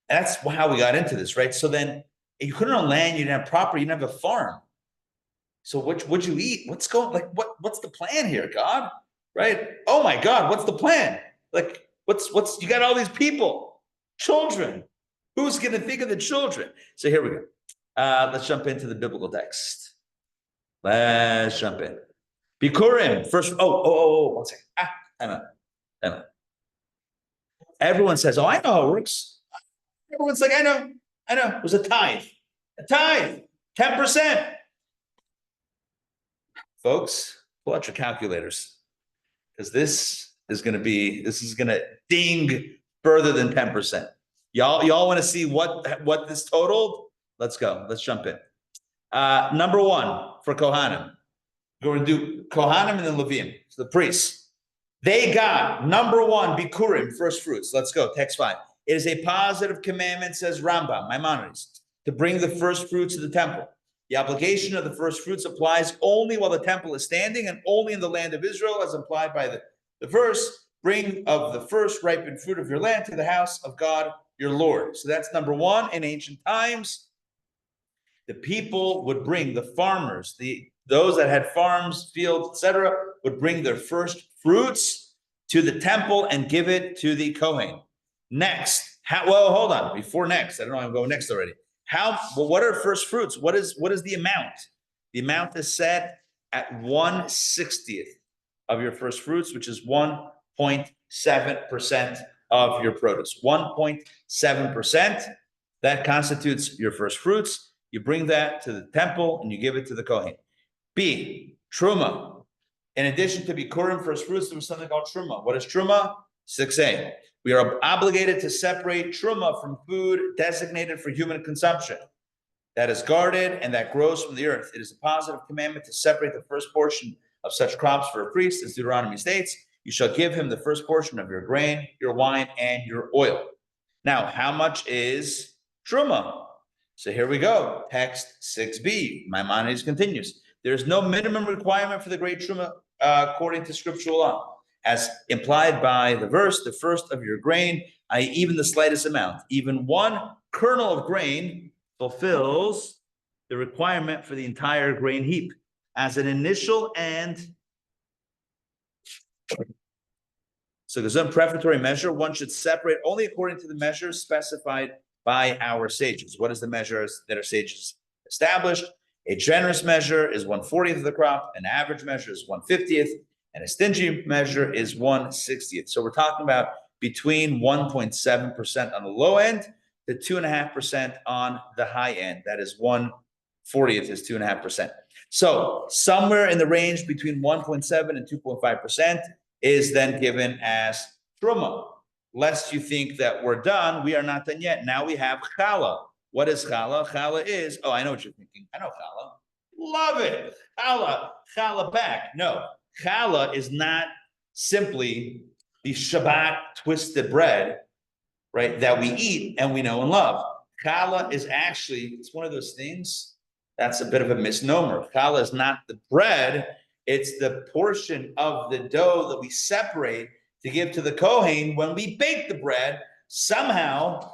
that's how we got into this, right? So then you couldn't own land, you didn't have property, you didn't have a farm. So what'd you eat? What's the plan here, God? Right? Oh my God, what's the plan? Like, you got all these people, children. Who's gonna think of the children? So here we go. Let's jump into the biblical text. Let's jump in. Bikurim, first, one second. I know. Everyone says, oh, I know how it works. Everyone's like, I know. It was a tithe. 10%. Folks, pull out your calculators. Because this is gonna ding further than 10%. Y'all want to see what this totaled? Let's go. Let's jump in. Number one for Kohanim. We're going to do Kohanim and then Leviim, so the priests. They got number one, Bikurim, first fruits. Let's go, text 5. It is a positive commandment, says Rambam, Maimonides, to bring the first fruits to the temple. The obligation of the first fruits applies only while the temple is standing and only in the land of Israel, as implied by the verse, bring of the first ripened fruit of your land to the house of God, your Lord. So that's number one. In ancient times, the people would bring, the farmers, those that had farms, fields, etc., would bring their first fruits to the temple and give it to the Kohen. Next, hold on. Before next, I don't know. I'm going next already. What are first fruits? What is the amount? The amount is set at 1/60th of your first fruits, which is 1.7% of your produce. 1.7%. That constitutes your first fruits. You bring that to the temple and you give it to the Kohen. B, Truma. In addition to Bikurim, first fruits, there was something called Truma. What is Truma? 6a. We are obligated to separate Truma from food designated for human consumption that is guarded and that grows from the earth. It is a positive commandment to separate the first portion of such crops for a priest, as Deuteronomy states. You shall give him the first portion of your grain, your wine, and your oil. Now, how much is Truma? So here we go. Text 6b. Maimonides continues. There is no minimum requirement for the great Truma according to scriptural law, as implied by the verse, the first of your grain, i.e. even the slightest amount. Even one kernel of grain fulfills the requirement for the entire grain heap. As an initial so there's a prefatory measure. One should separate only according to the measures specified by our sages. What is the measures that our sages established? A generous measure is 1/40th of the crop. An average measure is 1/50th. And a stingy measure is 1/60th. So we're talking about between 1.7% on the low end to 2.5% on the high end. That is 1/40th is 2.5%. So somewhere in the range between 1.7 and 2.5% is then given as Truma. Lest you think that we're done, we are not done yet. Now we have Challah. What is Challah? Challah is, I know what you're thinking. I know Challah. Love it. Challah back. No, Challah is not simply the Shabbat twisted bread, right, that we eat and we know and love. Challah is actually, it's one of those things that's a bit of a misnomer. Challah is not the bread, it's the portion of the dough that we separate to give to the Kohen when we bake the bread. Somehow,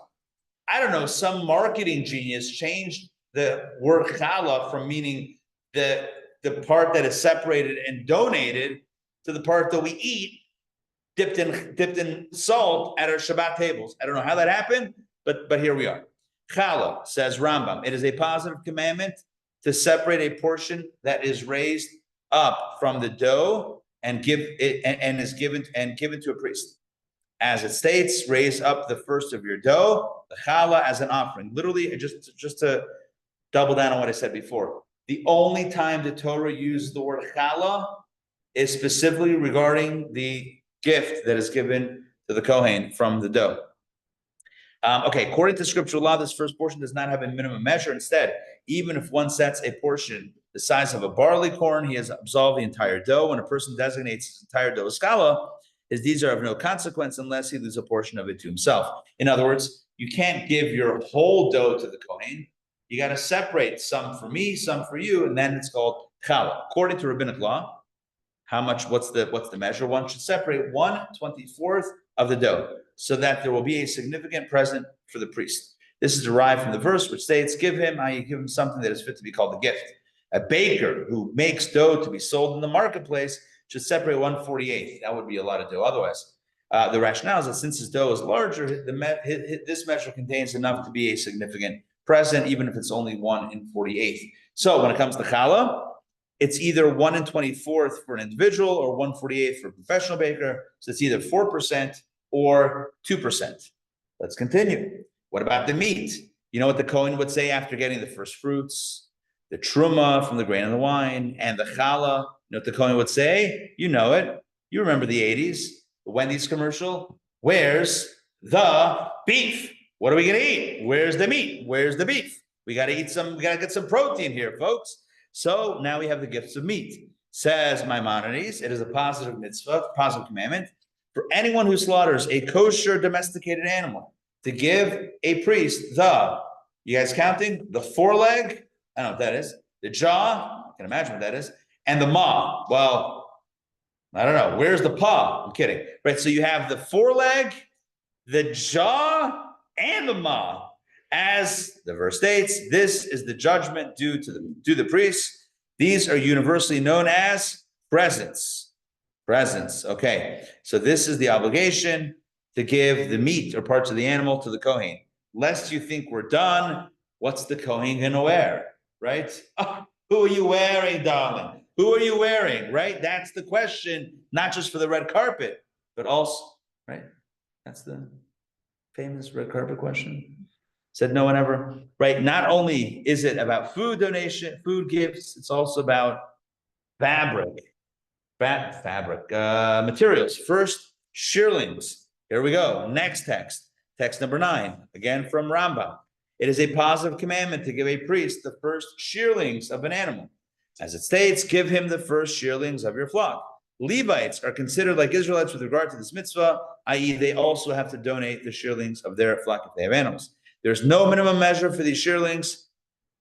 I don't know, some marketing genius changed the word challah from meaning the part that is separated and donated to the part that we eat dipped in salt at our Shabbat tables. I don't know how that happened, but here we are. Challah, says Rambam, it is a positive commandment to separate a portion that is raised up from the dough and give it and is given to a priest. As it states, raise up the first of your dough, the challah, as an offering. Literally, just to double down on what I said before, the only time the Torah used the word challah is specifically regarding the gift that is given to the Kohen from the dough. Okay, according to scriptural law, this first portion does not have a minimum measure. Instead, even if one sets a portion the size of a barley corn, he has absolved the entire dough. When a person designates his entire dough as challah, his deeds are of no consequence unless he leaves a portion of it to himself. In other words, you can't give your whole dough to the Kohen. You got to separate some for me, some for you, and then it's called challah. According to rabbinic law, what's the measure? One should separate 1/24 of the dough so that there will be a significant present for the priest. This is derived from the verse which states, give him something that is fit to be called a gift. A baker who makes dough to be sold in the marketplace should separate 1/48. That would be a lot of dough. Otherwise, the rationale is that since his dough is larger, this measure contains enough to be a significant present, even if it's only 1/48. So when it comes to challah, it's either 1/24 for an individual or 1/48 for a professional baker. So it's either 4% or 2%. Let's continue. What about the meat? You know what the Kohen would say after getting the first fruits, the truma from the grain and the wine, and the challah? You know what the Kohen would say? You know it. You remember the 80s, the Wendy's commercial. Where's the beef? What are we going to eat? Where's the meat? Where's the beef? We got to get some protein here, folks. So now we have the gifts of meat. Says Maimonides, it is a positive mitzvah, positive commandment for anyone who slaughters a kosher domesticated animal to give a priest you guys counting? The foreleg, I don't know what that is, the jaw, I can imagine what that is, and the maw. Well, I don't know. Where's the paw? I'm kidding. Right, so you have the foreleg, the jaw, and the maw. As the verse states, this is the judgment due to the priests. These are universally known as presents. Presents. Okay. So this is the obligation to give the meat or parts of the animal to the Kohen. Lest you think we're done, what's the Kohen going to wear? Right? Oh, who are you wearing, darling? Who are you wearing? Right? That's the question, not just for the red carpet, but also, right? That's the famous red carpet question. Said no one ever, right? Not only is it about food donation, food gifts, it's also about materials. First, shearlings. Here we go. Next text number 9, again from Rambam. It is a positive commandment to give a priest the first shearlings of an animal. As it states, give him the first shearlings of your flock. Levites are considered like Israelites with regard to this mitzvah, i.e. they also have to donate the shearlings of their flock if they have animals. There's no minimum measure for these shearlings.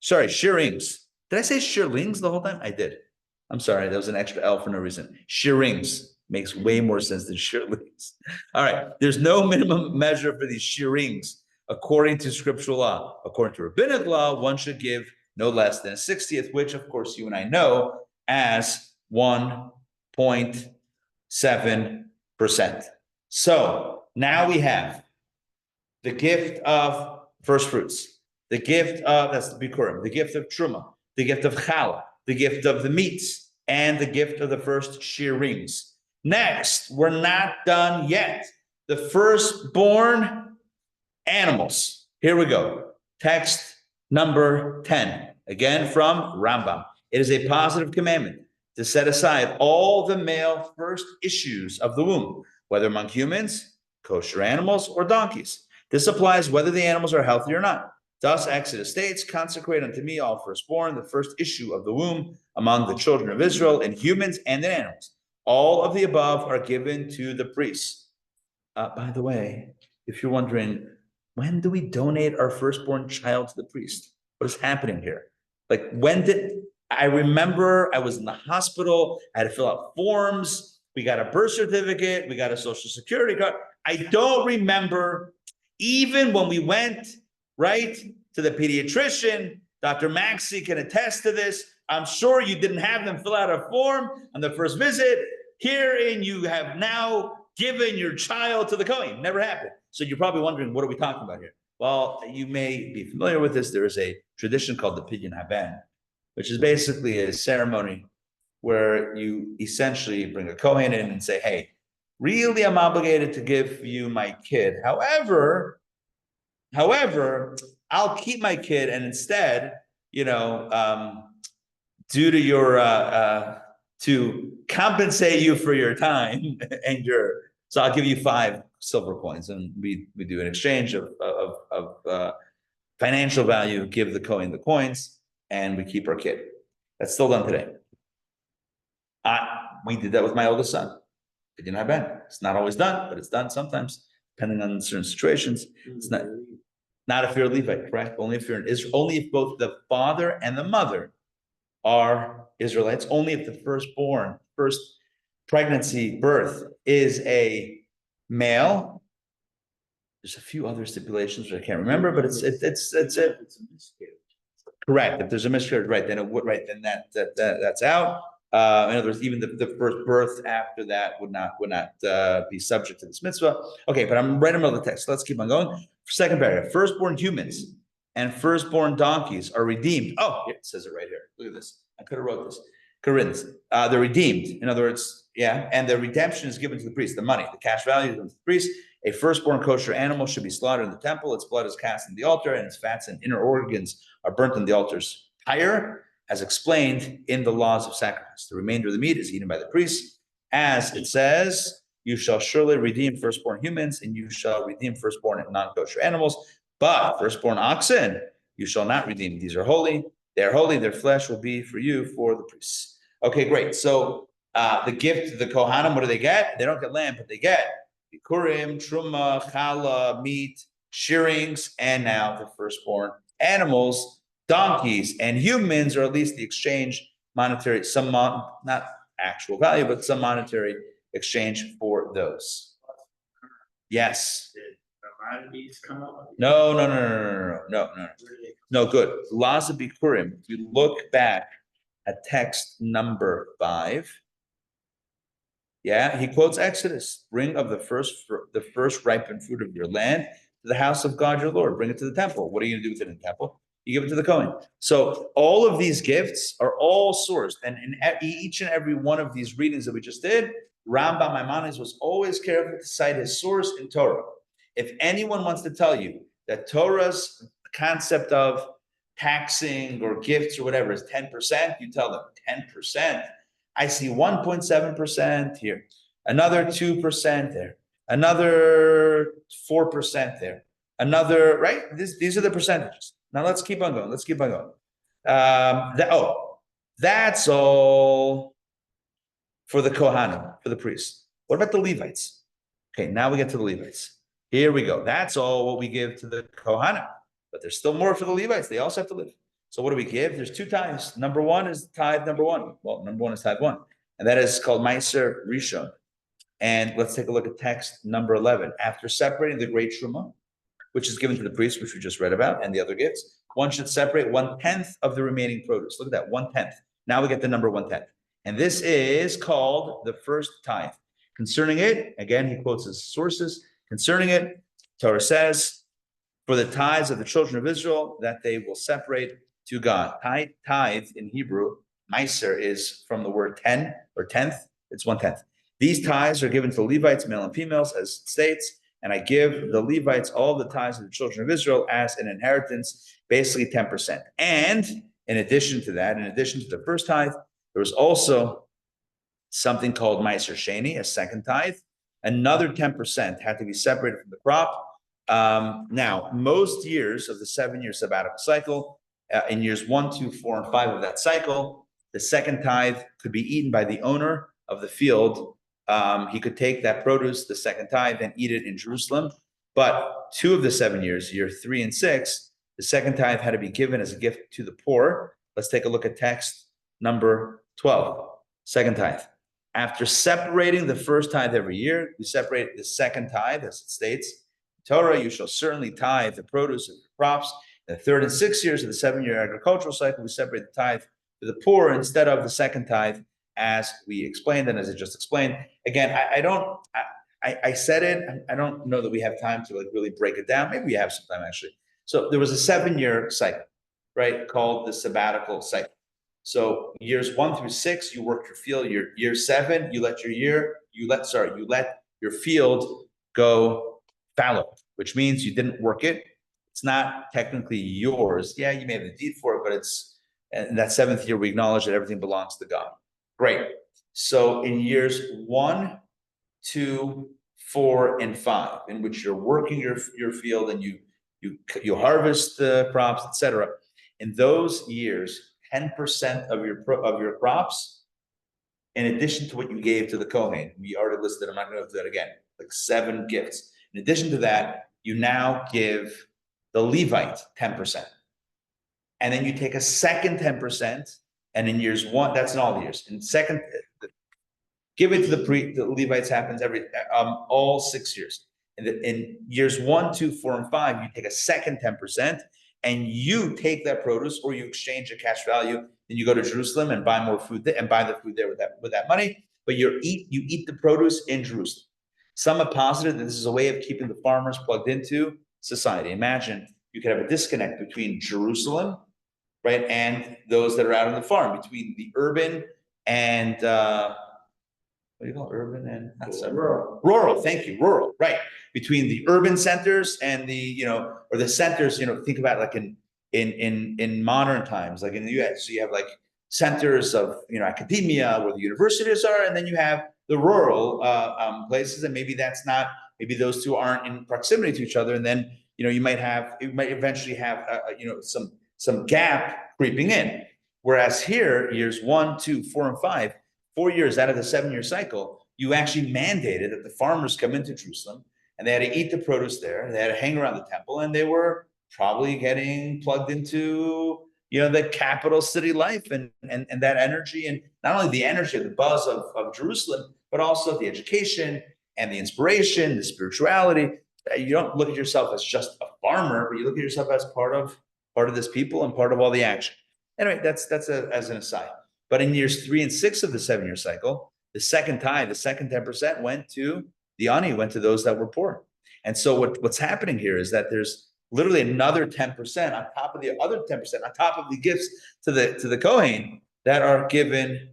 Sorry, shearings. Did I say shearlings the whole time? I did. I'm sorry. That was an extra L for no reason. Shearings makes way more sense than shearlings. All right. There's no minimum measure for these shearings according to scriptural law. According to rabbinic law, one should give no less than a 60th, which of course you and I know as 1.7%. So now we have the gift of first fruits, the gift of, that's the Bikurim, the gift of Truma, the gift of Challah, the gift of the meats, and the gift of the first shearings. Next, we're not done yet. The firstborn animals. Here we go. Text number 10, again from Rambam. It is a positive commandment to set aside all the male first issues of the womb, whether among humans, kosher animals, or donkeys. This applies whether the animals are healthy or not. Thus, Exodus states, consecrate unto me all firstborn, the first issue of the womb among the children of Israel, in humans and in animals. All of the above are given to the priests. By the way, if you're wondering, when do we donate our firstborn child to the priest? What is happening here? Like, I remember I was in the hospital, I had to fill out forms, we got a birth certificate, we got a social security card. I don't remember. Even when we went, right, to the pediatrician, Dr. Maxey can attest to this. I'm sure you didn't have them fill out a form on the first visit. Herein you have now given your child to the Kohen. Never happened. So you're probably wondering, what are we talking about here? Well, you may be familiar with this. There is a tradition called the Pidyon Haben, which is basically a ceremony where you essentially bring a Kohen in and say, hey, really, I'm obligated to give you my kid. However, I'll keep my kid, and instead, due to your to compensate you for your time and so I'll give you 5 silver coins, and we do an exchange of financial value, give the Kohen the coins, and we keep our kid. That's still done today. We did that with my oldest son. It didn't happen. It's not always done, but it's done sometimes, depending on certain situations. It's not if you're a Levite, correct? Only if you're in Israel, only if both the father and the mother are Israelites, only if the first pregnancy, birth is a male. There's a few other stipulations which I can't remember, but it's it. Correct. If there's a miscarriage, right, then it would, right, then that's out. In other words, even the first birth after that would not be subject to this mitzvah. Okay, but I'm right in the middle of the text. Let's keep on going. Second paragraph: firstborn humans and firstborn donkeys are redeemed. Oh, it says it right here. Look at this. I could have wrote this. Corinth. They're redeemed. In other words, and the redemption is given to the priest. The money, the cash value is given to the priest. A firstborn kosher animal should be slaughtered in the temple. Its blood is cast in the altar, and its fats and inner organs are burnt in the altar's fire, as explained in the laws of sacrifice. The remainder of the meat is eaten by the priests. As it says, you shall surely redeem firstborn humans, and you shall redeem firstborn non-kosher animals. But firstborn oxen, you shall not redeem. These are holy. They are holy. Their flesh will be for you, for the priests. Okay, great. So the gift, the Kohanim, what do they get? They don't get lamb, but they get bikurim, truma, challah, meat, shearings, and now the firstborn animals, donkeys, and humans, or at least the exchange monetary, not actual value, but some monetary exchange for those. Yes. Come up? No, good. Laws of Bikurim. If you look back at text number 5, he quotes Exodus: bring of the first ripened fruit of your land to the house of God your Lord. Bring it to the temple. What are you going to do with it in the temple? You give it to the Kohen. So all of these gifts are all sourced, and in each and every one of these readings that we just did, Rambam Maimonides was always careful to cite his source in Torah. If anyone wants to tell you that Torah's concept of taxing or gifts or whatever is 10%, you tell them 10%. I see 1.7% here, another 2% there, another 4% there, another, right? These are the percentages. Now let's keep on going. That's all for the Kohanim, for the priests. What about the Levites? Okay, now we get to the Levites. Here we go. That's all what we give to the Kohanim. But there's still more for the Levites. They also have to live. So what do we give? There's 2 tithes. Number 1 is tithe number 1. Well, number 1 is tithe 1. And that is called Meiser Rishon. And let's take a look at text number 11. After separating the great Truma, which is given to the priest, which we just read about, and the other gifts, one should separate 1/10 of the remaining produce. Look at that, 1/10. Now we get the number 1/10. And this is called the first tithe. Concerning it, again, he quotes his sources. Concerning it, Torah says, for the tithes of the children of Israel, that they will separate to God. Tithe in Hebrew, Meiser, is from the word 10 or 10th. It's 1/10. These tithes are given to Levites, male and females, as it states, and I give the Levites all the tithes of the children of Israel as an inheritance, basically 10%. And in addition to that, in addition to the first tithe, there was also something called Meiser Sheni, a second tithe. Another 10% had to be separated from the crop. Now, most years of the 7-year sabbatical cycle, in years 1, 2, 4, and 5 of that cycle, the second tithe could be eaten by the owner of the field. He could take that produce, the second tithe, and eat it in Jerusalem. But 2 of the 7 years, year 3 and 6, the second tithe had to be given as a gift to the poor. Let's take a look at text number 12, second tithe. After separating the first tithe every year, we separate the second tithe, as it states. Torah, you shall certainly tithe the produce of your crops. In the 3rd and 6th years of the 7-year agricultural cycle, we separate the tithe to the poor instead of the second tithe, as we explained and as I just explained. Again, I said it, I don't know that we have time to like really break it down. Maybe we have some time actually. So there was a 7-year cycle, right? Called the sabbatical cycle. So years 1 through 6, you work your field. Year 7, you let your field go fallow, which means you didn't work it. It's not technically yours. Yeah, you may have the deed for it, but it's in that 7th year, we acknowledge that everything belongs to God. Great. So in years 1, 2, 4, and 5, in which you're working your field and you harvest the crops, etc. In those years, 10% of your crops, in addition to what you gave to the Kohen, we already listed, I'm not going to do that again, like 7 gifts. In addition to that, you now give the Levite 10%. And then you take a second 10%, and in years 1, that's in all the years. In second, give it to the Levites happens all 6 years. In years 1, 2, 4, and 5, you take a second 10%, and you take that produce, or you exchange a cash value, then you go to Jerusalem and buy more food there, and buy the food there with that money. But you eat the produce in Jerusalem. Some have posited that this is a way of keeping the farmers plugged into society. Imagine you could have a disconnect between Jerusalem, right, and those that are out on the farm, between the urban and what do you call it? Urban and rural. Thank you, rural. Right, between the urban centers and the or the centers. Think about like in modern times, like in the U.S. So you have like centers of academia where the universities are, and then you have the rural places, and maybe those two aren't in proximity to each other, and then you might eventually have some gap creeping in. Whereas here, years 1, 2, 4, and 5, 4 years out of the 7-year cycle, you actually mandated that the farmers come into Jerusalem and they had to eat the produce there. They had to hang around the temple, and they were probably getting plugged into the capital city life and that energy, and not only the energy of the buzz of Jerusalem, but also the education and the inspiration, the spirituality. You don't look at yourself as just a farmer, but you look at yourself as part of this people and part of all the action. Anyway, that's as an aside. But in years 3 and 6 of the 7-year cycle, the second 10% went to the ani, went to those that were poor. And so what's happening here is that there's literally another 10% on top of the other 10%, on top of the gifts to the Kohen that are given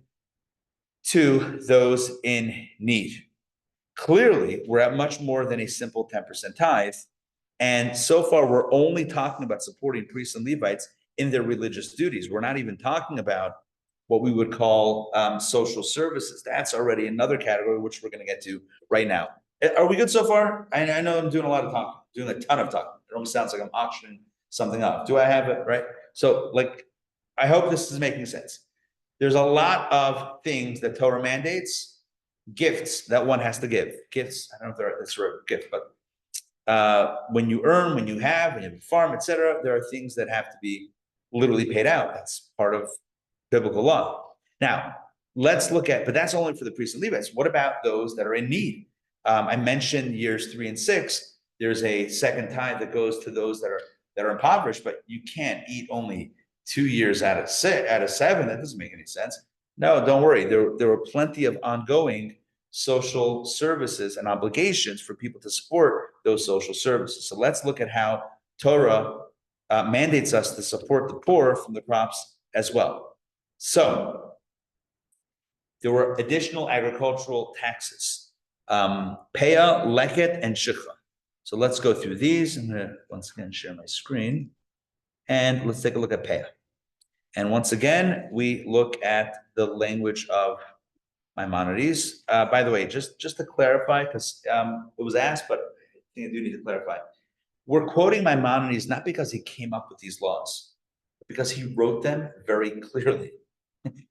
to those in need. Clearly, we're at much more than a simple 10% tithe. And so far, we're only talking about supporting priests and Levites in their religious duties. We're not even talking about what we would call social services. That's already another category, which we're going to get to right now. Are we good so far? I know I'm doing a lot of talking, doing a ton of talking. It almost sounds like I'm auctioning something up. Do I have it right? So, I hope this is making sense. There's a lot of things that Torah mandates, gifts that one has to give. Gifts, I don't know if that's the right gift, but when you earn, when you have a farm, etc., there are things that have to be literally paid out. That's part of biblical law. Now, let's look at, but that's only for the priests and Levites. What about those that are in need? I mentioned years 3 and 6. There's a second tithe that goes to those that are impoverished, but you can't eat only 2 years out of 7. That doesn't make any sense. No, don't worry. There were plenty of ongoing social services and obligations for people to support those social services. So let's look at how Torah mandates us to support the poor from the crops as well. So there were additional agricultural taxes, Peah, Leket, and Shikha. So let's go through these. I'm going to once again share my screen, and let's take a look at Peah. And once again, we look at the language of Maimonides. By the way, just to clarify, because it was asked, but I think I do need to clarify. We're quoting Maimonides not because he came up with these laws, but because he wrote them very clearly.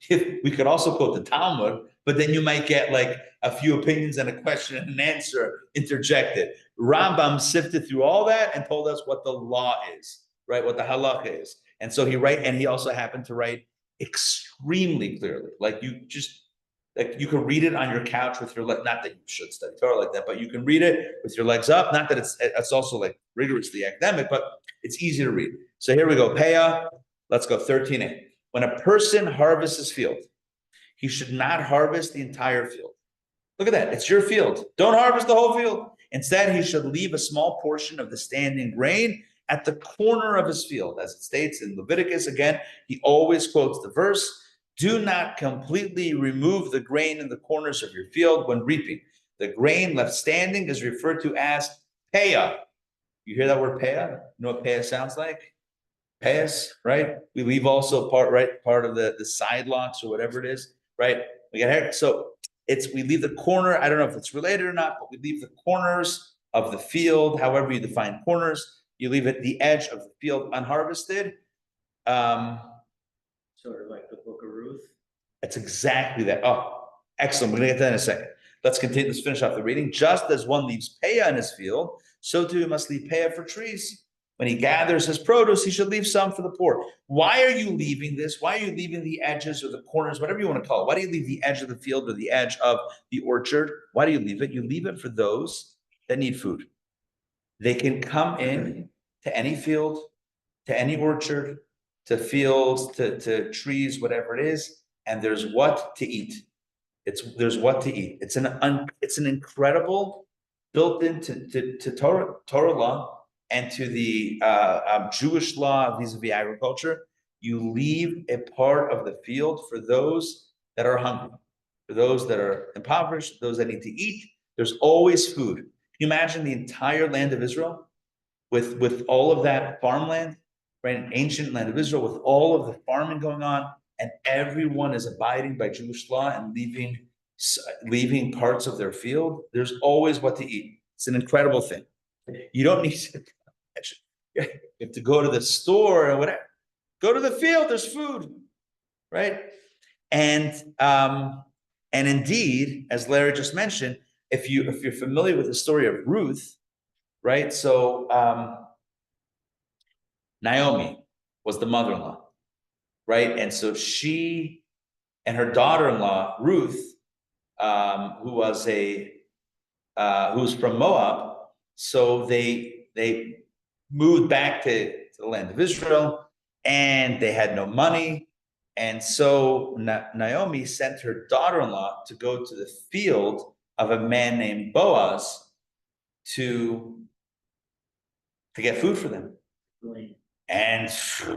We could also quote the Talmud, but then you might get like a few opinions and a question and an answer interjected. Rambam sifted through all that and told us what the law is, right? What the halakha is. And so he also happened to write extremely clearly. You can read it on your couch with your leg. Not that you should study Torah like that, but you can read it with your legs up. Not that it's also like rigorously academic, but it's easy to read. So here we go. Peah. Let's go 13a. When a person harvests his field, he should not harvest the entire field. Look at that. It's your field. Don't harvest the whole field. Instead, he should leave a small portion of the standing grain at the corner of his field. As it states in Leviticus, again, he always quotes the verse, do not completely remove the grain in the corners of your field when reaping. The grain left standing is referred to as peah. You hear that word peah? You know what peah sounds like? Peahs, right? We leave also part of the side locks or whatever it is, right? We got here. So we leave the corner. I don't know if it's related or not, but we leave the corners of the field, however you define corners. You leave it the edge of the field unharvested. Sort of like the Book of Ruth. That's exactly that. Oh, excellent. We're gonna get to that in a second. Let's continue. Let's finish off the reading. Just as one leaves peah in his field, so too he must leave peah for trees. When he gathers his produce, he should leave some for the poor. Why are you leaving this? Why are you leaving the edges or the corners, whatever you want to call it? Why do you leave the edge of the field or the edge of the orchard? Why do you leave it? You leave it for those that need food. They can come in to any field, to any orchard, to fields, to trees, whatever it is, and there's what to eat. There's what to eat. It's an incredible built into Torah law and to the Jewish law vis-a-vis agriculture. You leave a part of the field for those that are hungry, for those that are impoverished, those that need to eat. There's always food. Can you imagine the entire land of Israel with all of that farmland, right? An ancient land of Israel with all of the farming going on, and everyone is abiding by Jewish law and leaving parts of their field. There's always what to eat. It's an incredible thing. You don't need to, you have to go to the store or whatever. Go to the field, there's food, right? And indeed, as Larry just mentioned, if you're familiar with the story of Ruth, right? So Naomi was the mother-in-law, right? And so she and her daughter-in-law, Ruth, who was from Moab, so they moved back to the land of Israel, and they had no money. And so Naomi sent her daughter-in-law to go to the field of a man named Boaz to get food for them. And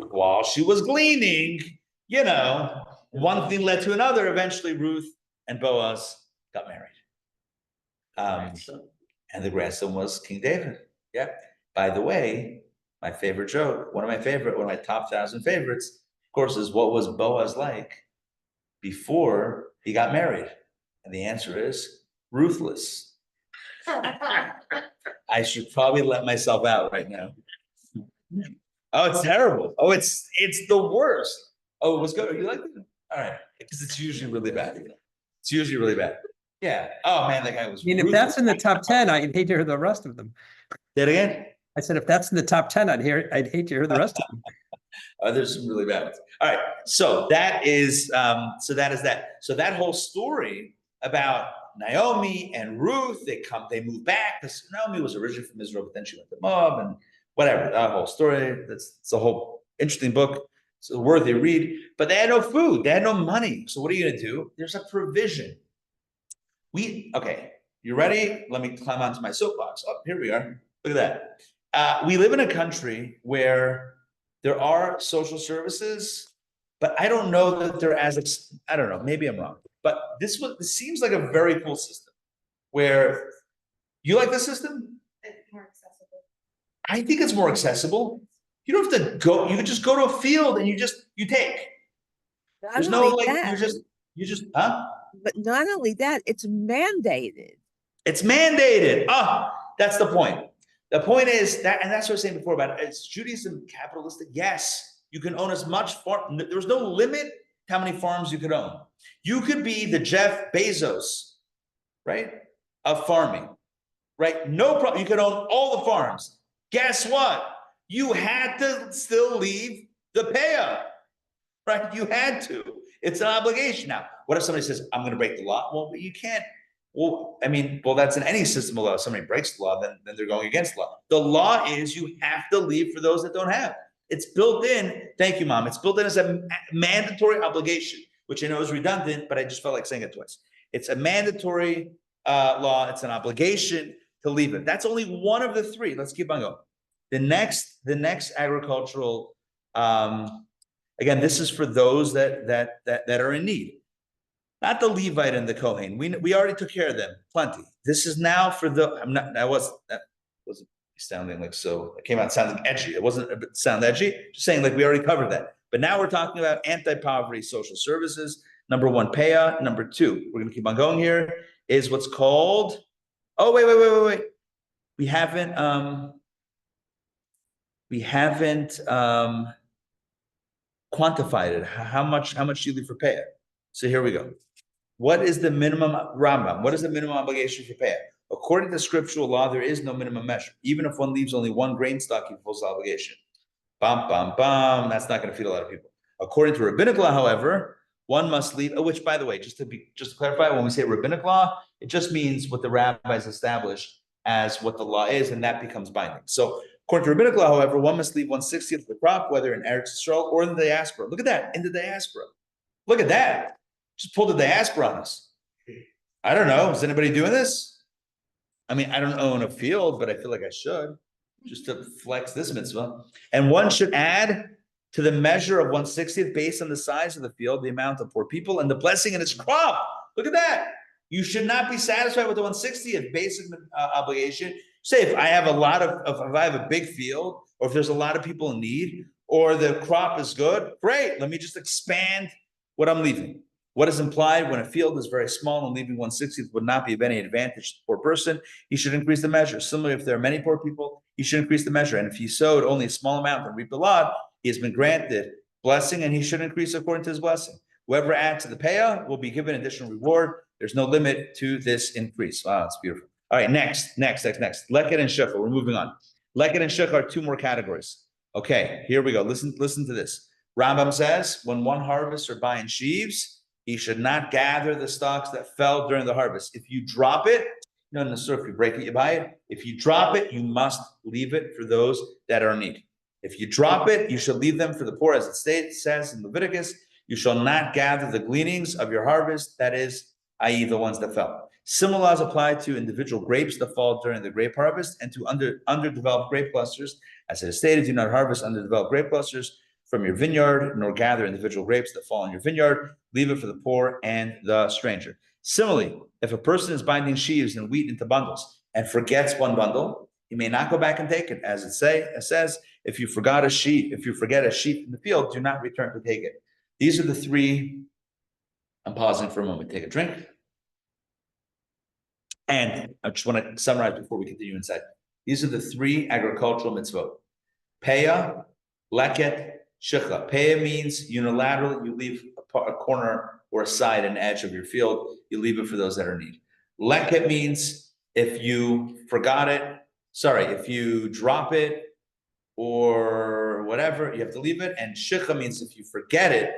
while she was gleaning, one thing led to another. Eventually, Ruth and Boaz got married. And the grandson was King David. Yeah. By the way, my favorite joke, one of my top 1,000 favorites, of course, is what was Boaz like before he got married? And the answer is ruthless. I should probably let myself out right now. Oh, it's terrible. Oh, it's the worst. Oh, it was good. You like it? All right. Because it's usually really bad. It's usually really bad. Yeah. Oh man, that guy was. I mean, if that's in the top 10, I'd hate to hear the rest of them. Say it again. I said, if that's in the top 10, I'd hate to hear the rest of them. There's some really bad ones. All right. So that is that. So that whole story about Naomi and Ruth, they moved back because Naomi was originally from Israel, but then she went to Moab and whatever. That whole story. It's a whole interesting book. It's a worthy read. But they had no food. They had no money. So what are you going to do? There's a provision. Okay, you ready? Let me climb onto my soapbox. Oh, here we are. Look at that. We live in a country where there are social services, but I don't know that they're I don't know, maybe I'm wrong. But this seems like a very cool system where you like the system? It's more accessible. I think it's more accessible. You don't have to go, you can just go to a field and you take. There's no like, you just, huh? But not only that, it's mandated. It's mandated. That's the point. The point is that, and that's what I was saying before about it. Is Judaism capitalistic? Yes. You can own as much farm. There's no limit to how many farms you could own. You could be the Jeff Bezos, right? Of farming, right? No problem. You could own all the farms. Guess what? You had to still leave the peah, right? You had to. It's an obligation. Now, what if somebody says, I'm going to break the law? Well, you can't. Well, that's in any system of law. If somebody breaks the law, then they're going against the law. The law is you have to leave for those that don't have. It's built in. Thank you, Mom. It's built in as a mandatory obligation, which I know is redundant, but I just felt like saying it twice. It's a mandatory law, it's an obligation to leave it. That's only one of the three. Let's keep on going. The next agricultural, again, this is for those that are in need. Not the Levite and the Kohen. We already took care of them, plenty. This is now for the. That wasn't sounding like so. It came out sounding edgy. It wasn't sound edgy. Just saying like we already covered that. But now we're talking about anti-poverty social services. Number one, paya. Number two, we're gonna keep on going here. Is what's called. Oh wait. We haven't quantified it. How much do you leave for paya? So here we go. What is the minimum Rambam? What is the minimum obligation for paya? According to scriptural law, there is no minimum measure. Even if one leaves only one grain stock, he fulfills the obligation. Bam. That's not going to feed a lot of people. According to rabbinic law, however, one must leave. Which, by the way, just to clarify, when we say rabbinic law, it just means what the rabbis established as what the law is, and that becomes binding. So, according to rabbinic law, however, one must leave 1/60th of the crop, whether in Eretz Yisrael or in the diaspora. Look at that, in the diaspora. Look at that. Just pulled the diaspora on us. I don't know. Is anybody doing this? I mean, I don't own a field, but I feel like I should, just to flex this mitzvah. And one should add to the measure of 1/60th based on the size of the field, the amount of poor people, and the blessing in its crop. Look at that. You should not be satisfied with the 1/60th basic obligation. Say if I have if I have a big field, or if there's a lot of people in need, or the crop is good, great. Let me just expand what I'm leaving. What is implied when a field is very small and leaving 1/60th would not be of any advantage to the poor person, he should increase the measure. Similarly, if there are many poor people, he should increase the measure. And if he sowed only a small amount and reaped a lot, he has been granted blessing and he should increase according to his blessing. Whoever adds to the payah will be given additional reward. There's no limit to this increase. Wow, that's beautiful. All right, next. Leket and shechah. We're moving on. Leket and shechah are two more categories. Okay, here we go. Listen to this. Rambam says, when one harvests or buying sheaves, he should not gather the stalks that fell during the harvest. If you drop it, no, if you break it, you buy it. If you drop it, you must leave it for those that are in need. If you drop it, you should leave them for the poor, as it says in Leviticus. You shall not gather the gleanings of your harvest, that is, i.e. the ones that fell. Similar laws apply to individual grapes that fall during the grape harvest and to underdeveloped grape clusters. As it is stated, do not harvest underdeveloped grape clusters from your vineyard, nor gather individual grapes that fall in your vineyard. Leave it for the poor and the stranger. Similarly, if a person is binding sheaves and wheat into bundles and forgets one bundle, he may not go back and take it. As it says, if you forget a sheep in the field, do not return to take it. These are the three. I'm pausing for a moment. Take a drink. And I just want to summarize before we continue inside. These are the three agricultural mitzvot. Payah, leket, shechah. Payah means unilaterally you leave a corner or a side, an edge of your field. You leave it for those that are in need. Leket means if you if you drop it or whatever, you have to leave it. And shechah means if you forget it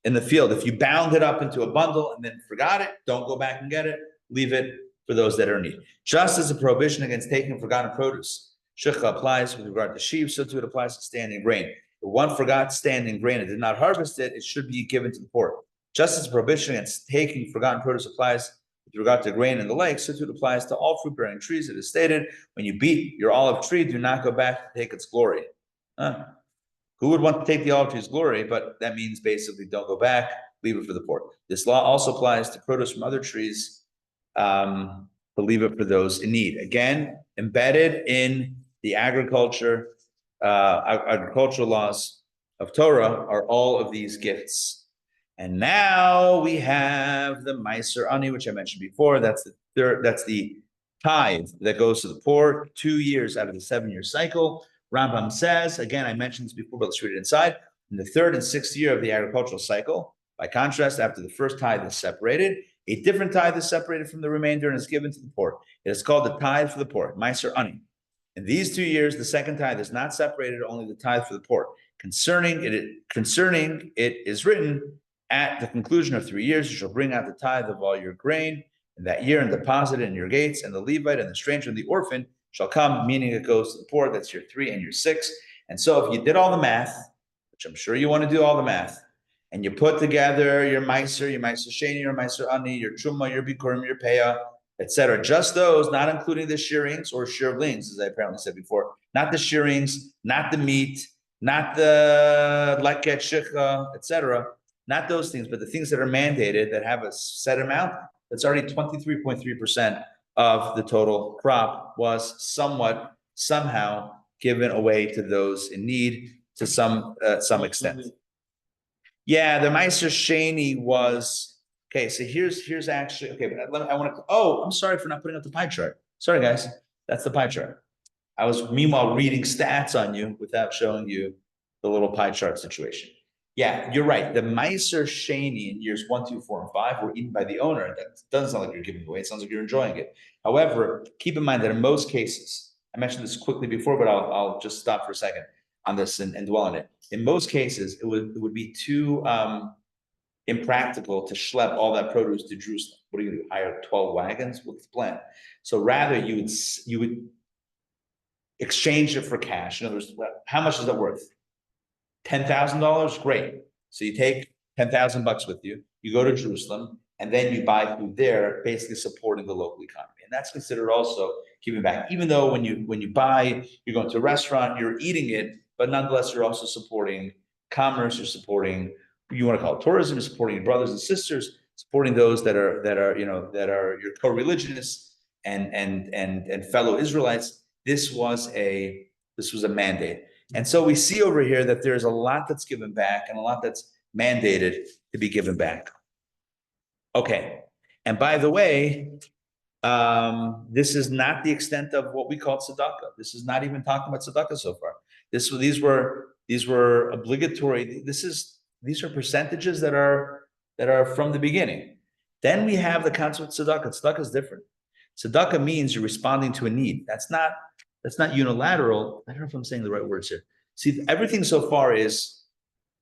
in the field, if you bound it up into a bundle and then forgot it, don't go back and get it. Leave it for those that are in need. Just as a prohibition against taking forgotten produce, shechah applies with regard to sheaves, so too it applies to standing grain. If one forgot standing grain and did not harvest it, it should be given to the poor. Just as a prohibition against taking forgotten produce applies with regard to grain and the like, so too it applies to all fruit-bearing trees. It is stated, when you beat your olive tree, do not go back to take its glory. Who would want to take the olive tree's glory? But that means basically don't go back, leave it for the poor. This law also applies to produce from other trees, to leave it for those in need. Again, embedded in the agricultural laws of Torah are all of these gifts. And now we have the Meiser Ani, which I mentioned before. That's the tithe that goes to the poor 2 years out of the 7-year cycle. Rambam says, again, I mentioned this before, but let's read it inside. In the 3rd and 6th year of the agricultural cycle, by contrast, after the first tithe is separated, a different tithe is separated from the remainder and is given to the poor. It is called the tithe for the poor, Meiser Ani. In these 2 years, the second tithe is not separated, only the tithe for the poor. Concerning it is written, at the conclusion of 3 years, you shall bring out the tithe of all your grain in that year and deposit it in your gates, and the Levite and the stranger and the orphan shall come, meaning it goes to the poor. That's year 3 and year 6. And so if you did all the math, which I'm sure you want to do all the math, and you put together your Meiser Sheni, your Meiser Ani, your Truma, your Bikurim, your Payah, etc. Just those, not including the shearings or shearlings, as I apparently said before. Not the shearings, not the meat, not the leket shikha, etc. Not those things, but the things that are mandated that have a set amount. That's already 23.3% of the total crop was somehow given away to those in need to some extent. Yeah, the Meiser Sheni was okay. So here's actually okay. But I want to. Oh, I'm sorry for not putting up the pie chart. Sorry, guys. That's the pie chart. I was meanwhile reading stats on you without showing you the little pie chart situation. Yeah, you're right. The Meiser Sheni in years 1, 2, 4, and 5 were eaten by the owner. That doesn't sound like you're giving away. It sounds like you're enjoying it. However, keep in mind that in most cases, I mentioned this quickly before, but I'll just stop for a second on this and dwell on it. In most cases, it would be too impractical to schlep all that produce to Jerusalem. What are you gonna do? Hire 12 wagons? What's the plan? So rather you would exchange it for cash. In other words, how much is that worth? $10,000? Great. So you take $10,000 with you, you go to Jerusalem, and then you buy food there, basically supporting the local economy. And that's considered also giving back. Even though when you buy, you're going to a restaurant, you're eating it, but nonetheless, you're also supporting commerce, you're supporting, you want to call it tourism, you're supporting your brothers and sisters, supporting those that are your co-religionists and fellow Israelites. This was a mandate. And so we see over here that there's a lot that's given back and a lot that's mandated to be given back. Okay. And by the way, this is not the extent of what we call tzedakah. This is not even talking about tzedakah so far. These were obligatory. These are percentages that are from the beginning. Then we have the concept of tzedakah. Tzedakah is different. Tzedakah means you're responding to a need. That's not unilateral. I don't know if I'm saying the right words here. See, everything so far is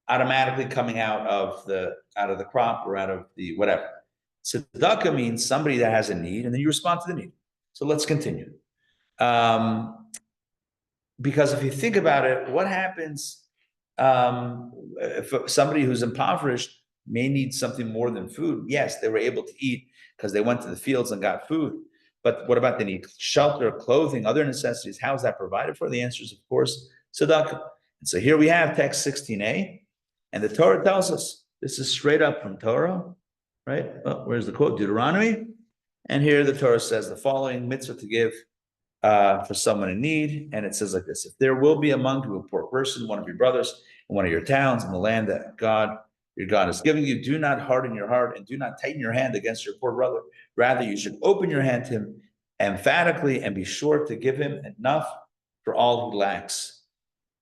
automatically coming out of the crop or out of the whatever. Tzedakah means somebody that has a need, and then you respond to the need. So let's continue. Because if you think about it, what happens if somebody who's impoverished may need something more than food? Yes, they were able to eat because they went to the fields and got food. But what about they need shelter, clothing, other necessities? How is that provided for? The answer is, of course, tzedakah. And so here we have text 16a, and the Torah tells us, this is straight up from Torah, right? Oh, where's the quote? Deuteronomy. And here the Torah says the following mitzvah to give for someone in need. And it says like this: if there will be among you a poor person, one of your brothers, in one of your towns in the land that your God is giving you, do not harden your heart and do not tighten your hand against your poor brother. Rather, you should open your hand to him emphatically and be sure to give him enough for all he lacks.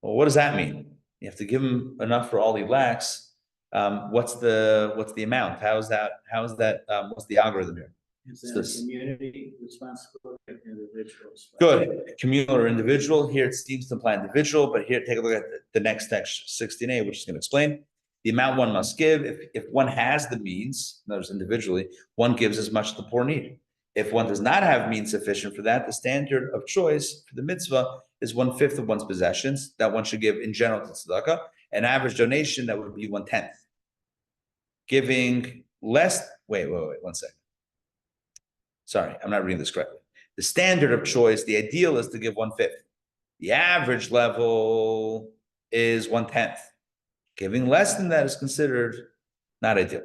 Well, what does that mean? You have to give him enough for all he lacks. What's the amount? What's the algorithm here? Is that a community responsibility or individual responsibility? Good. Communal or individual. Here it seems to imply individual, but here take a look at the next text 16a, which is going to explain the amount one must give. If one has the means, in other words, individually, one gives as much as the poor need. If one does not have means sufficient for that, the standard of choice for the mitzvah is 1/5 of one's possessions that one should give in general to tzedakah. An average donation that would be 1/10. Giving less. Wait, 1 second. Sorry, I'm not reading this correctly. The standard of choice, the ideal is to give 1/5. The average level is 1/10. Giving less than that is considered not ideal.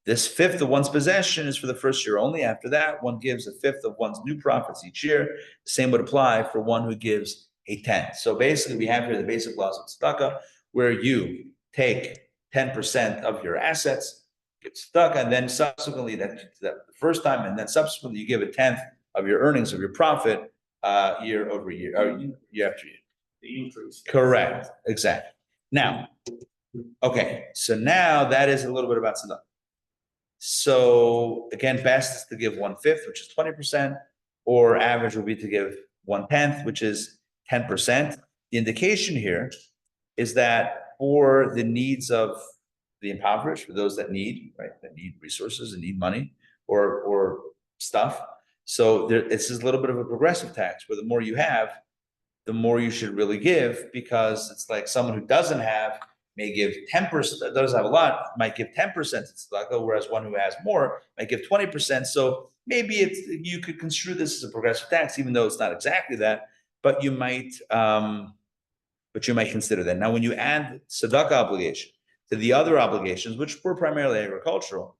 This 1/5 of one's possession is for the first year only. After that, one gives 1/5 of one's new profits each year. The same would apply for one who gives a 10th. So basically, we have here the basic laws of tzedakah, where you take 10% of your assets, get stuck, and then subsequently that the first time, and then subsequently you give 1/10 of your earnings of your profit year over year, or year after year. The increase. Correct. Exactly. Now, okay, so now that is a little bit about tzedakah. So again, best is to give 1/5, which is 20%, or average would be to give 1/10, which is 10%. The indication here is that for the needs of the impoverished, for those that need, right, that need resources and need money or stuff. So this is a little bit of a progressive tax, where the more you have, the more you should really give, because it's like someone who doesn't have may give 10%, those have a lot, might give 10% to tzedakah, whereas one who has more might give 20%. So maybe you could construe this as a progressive tax, even though it's not exactly that, but you might consider that. Now, when you add tzedakah obligation to the other obligations, which were primarily agricultural,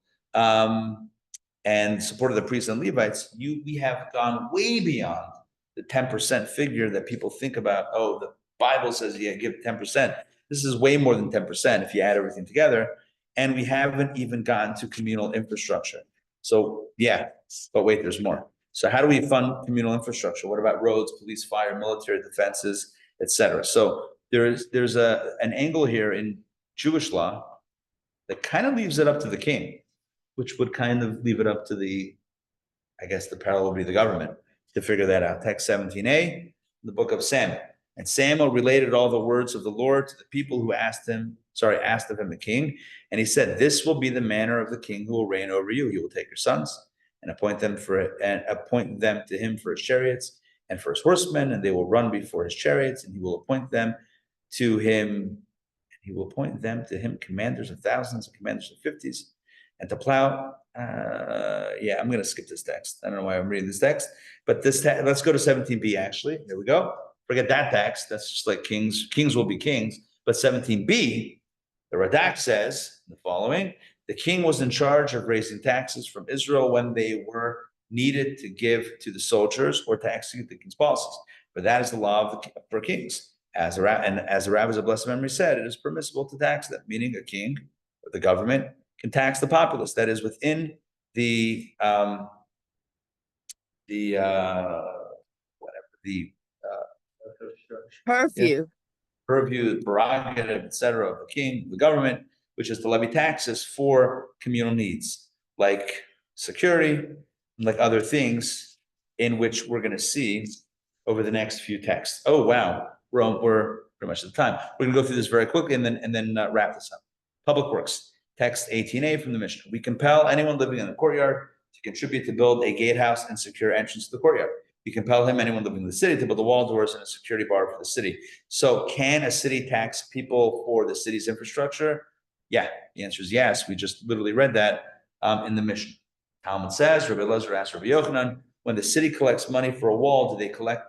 and support of the priests and Levites, we have gone way beyond the 10% figure that people think about. Oh, the Bible says you give 10%. This is way more than 10% if you add everything together. And we haven't even gotten to communal infrastructure. So yeah, but wait, there's more. So how do we fund communal infrastructure? What about roads, police, fire, military defenses, etc.? So there's an angle here in Jewish law that kind of leaves it up to the king, which would kind of leave it up to the parallel would be the government to figure that out. Text 17a, the book of Samuel. And Samuel related all the words of the Lord to the people who asked of him the king. And he said, this will be the manner of the king who will reign over you. He will take your sons and appoint them to him for his chariots and for his horsemen, and they will run before his chariots, and he will appoint them to him commanders of thousands and commanders of fifties, and to plow. I'm going to skip this text. I don't know why I'm reading this text, but let's go to 17b. Actually, there we go. Forget that text. That's just like kings. Kings will be kings. But 17b, the Radak says the following: the king was in charge of raising taxes from Israel when they were needed to give to the soldiers or to execute the king's policies. For that is the law for kings. As the rabbis of blessed memory said, it is permissible to tax them, meaning a king or the government can tax the populace. That is within the Purview. purview, prerogative, etc. of the king, the government, which is to levy taxes for communal needs like security, like other things, in which we're going to see over the next few texts. Oh wow, we're pretty much at the time. We're going to go through this very quickly and then wrap this up. Public works, text 18a from the Mishnah. We compel anyone living in the courtyard to contribute to build a gatehouse and secure entrance to the courtyard. We compel anyone living in the city, to build the wall, doors, and a security bar for the city. So can a city tax people for the city's infrastructure? Yeah, the answer is yes. We just literally read that in the Mishnah. Talmud says, Rabbi Elazar asked Rabbi Yochanan, when the city collects money for a wall, do they collect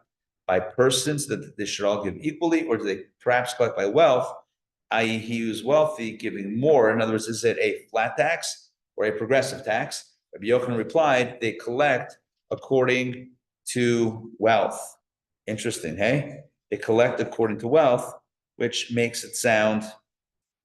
by persons that they should all give equally, or do they perhaps collect by wealth, i.e. he who's wealthy giving more? In other words, is it a flat tax or a progressive tax? Rabbi Yochanan replied, they collect according to wealth. Interesting, hey? They collect according to wealth, which makes it sound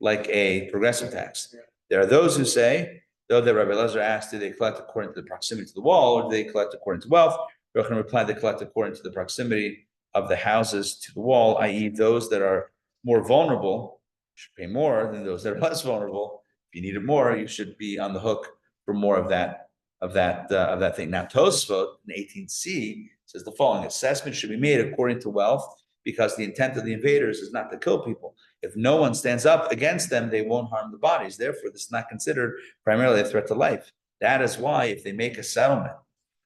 like a progressive tax. There are those who say, though that Rabbi Elazar asked, do they collect according to the proximity to the wall, or do they collect according to wealth? Yochanan replied, they collect according to the proximity of the houses to the wall, i.e. those that are more vulnerable should pay more than those that are less vulnerable. If you needed more, you should be on the hook for more of that thing. Now, Tosfot in 18c says the following: assessment should be made according to wealth, because the intent of the invaders is not to kill people. If no one stands up against them, they won't harm the bodies. Therefore, this is not considered primarily a threat to life. That is why if they make a settlement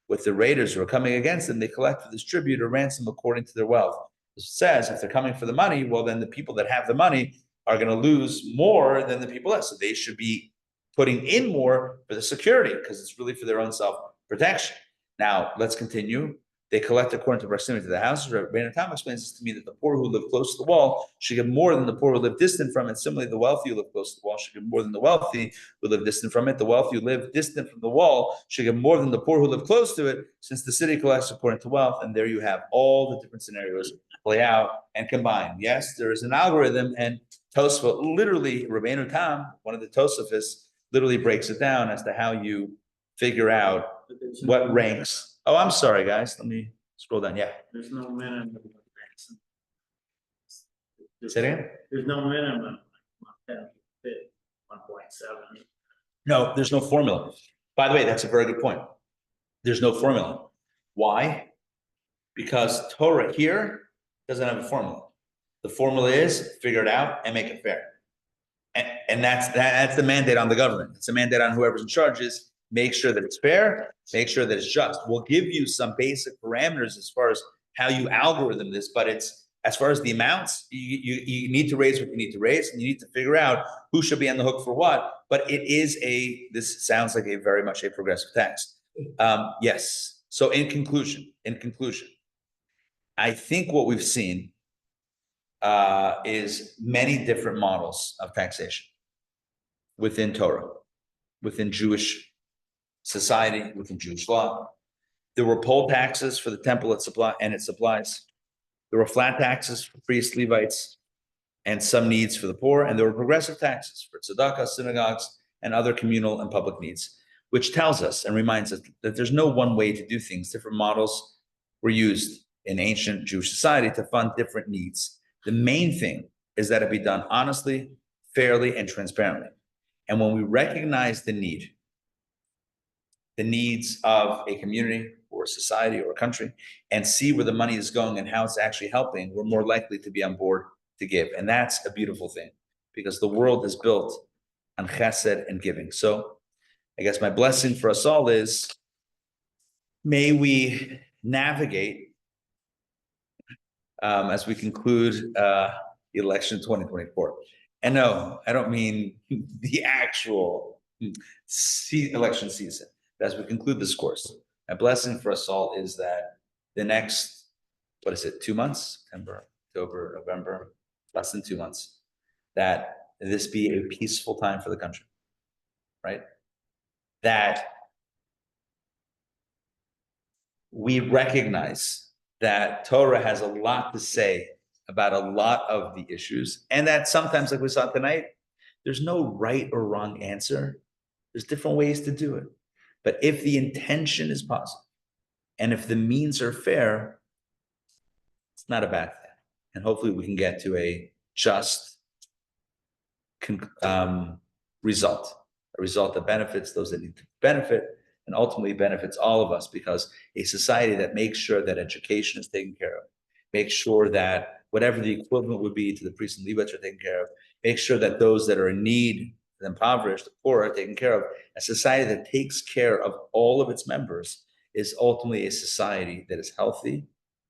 with the raiders who are coming against them, they collect this tribute or ransom according to their wealth. It says if they're coming for the money, well, then the people that have the money are going to lose more than the people else. So they should be putting in more for the security, because it's really for their own self-protection. Now, let's continue. They collect according to proximity to the houses. Rabbi Tam explains this to me, that the poor who live close to the wall should give more than the poor who live distant from it. Similarly, the wealthy who live close to the wall should give more than the wealthy who live distant from it. The wealthy who live distant from the wall should give more than the poor who live close to it, since the city collects according to wealth. And there you have all the different scenarios play out and combine. Yes, there is an algorithm, and Tosfot literally, Rabbi Tam, one of the Tosafis, literally breaks it down as to how you figure out what ranks. Oh, I'm sorry, guys. Let me scroll down. Yeah. There's no minimum. Say it again? There's no minimum. 1.7. No, there's no formula. By the way, that's a very good point. There's no formula. Why? Because Torah here doesn't have a formula. The formula is figure it out and make it fair. And that's the mandate on the government. It's a mandate on whoever's in charge is make sure that it's fair, make sure that it's just. We'll give you some basic parameters as far as how you algorithm this, but it's As far as the amounts, you need to raise what you need to raise, and you need to figure out who should be on the hook for what. But this sounds like a very much a progressive tax. Yes. So in conclusion, I think what we've seen is many different models of taxation within Torah, within Jewish society, within Jewish law. There were poll taxes for the temple and its supplies. There were flat taxes for priests, Levites, and some needs for the poor. And there were progressive taxes for tzedakah, synagogues, and other communal and public needs, which tells us and reminds us that there's no one way to do things. Different models were used in ancient Jewish society to fund different needs. The main thing is that it be done honestly, fairly, and transparently. And when we recognize the needs of a community or a society or a country, and see where the money is going and how it's actually helping, we're more likely to be on board to give. And that's a beautiful thing, because the world is built on chesed and giving. So I guess my blessing for us all is, may we navigate as we conclude the election 2024. And no, I don't mean the actual election season. But as we conclude this course, my blessing for us all is that the next, 2 months, September, October, November, less than 2 months, that this be a peaceful time for the country, right? That we recognize that Torah has a lot to say about a lot of the issues, and that sometimes, like we saw tonight, there's no right or wrong answer. There's different ways to do it. But if the intention is positive, and if the means are fair, it's not a bad thing. And hopefully we can get to a just result, a result that benefits those that need to benefit, and ultimately benefits all of us, because a society that makes sure that education is taken care of, makes sure that whatever the equivalent would be to the priests and Levites are taken care of, makes sure that those that are in need, the impoverished, the poor, are taken care of. A society that takes care of all of its members is ultimately a society that is healthy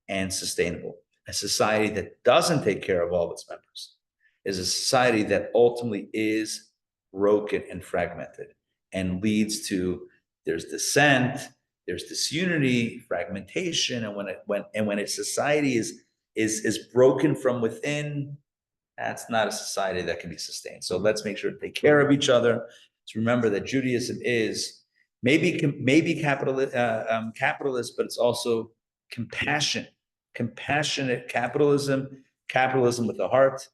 and sustainable. A society that doesn't take care of all of its members is a society that ultimately is broken and fragmented, and leads to, there's dissent, there's disunity, fragmentation, and when a society is broken from within, that's not a society that can be sustained. So let's make sure to take care of each other. To remember that Judaism is maybe capitalist, but it's also compassionate capitalism with a heart,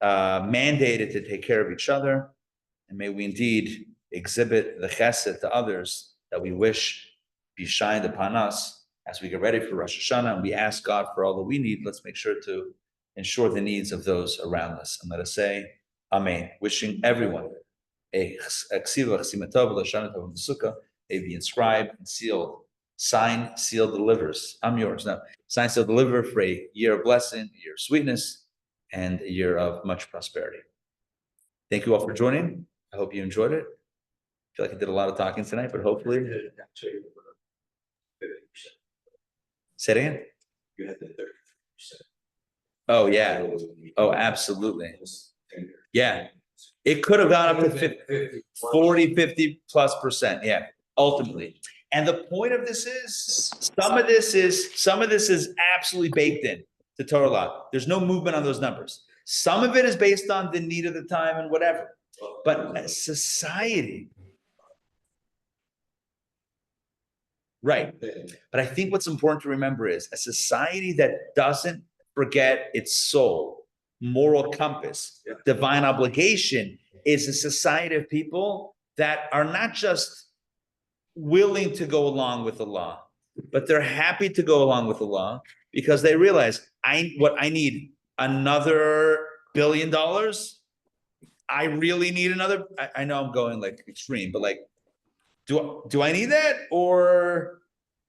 mandated to take care of each other. And may we indeed exhibit the chesed to others that we wish be shined upon us as we get ready for Rosh Hashanah, and we ask God for all that we need. Let's make sure to ensure the needs of those around us. And let us say, Amen. Wishing everyone a ksiva chesima tov l'shana tov v'sukkah, may be inscribed and sealed, signed, sealed, delivers. I'm yours now. Signed, sealed, deliver for a year of blessing, a year of sweetness, and a year of much prosperity. Thank you all for joining. I hope you enjoyed it. I feel like I did a lot of talking tonight, but hopefully. 50%. Say it again. You had the 30%. Oh, yeah. Oh, absolutely. Yeah. It could have gone up to 50+%. Yeah, ultimately. And the point of this is, some of this is absolutely baked in to Torah law. There's no movement on those numbers. Some of it is based on the need of the time and whatever. But as society, right. But I think what's important to remember is a society that doesn't forget its soul, moral compass, divine obligation, is a society of people that are not just willing to go along with the law, but they're happy to go along with the law because they realize I need another $1 billion. I really need another. I know I'm going like extreme, but like, do I need that? Or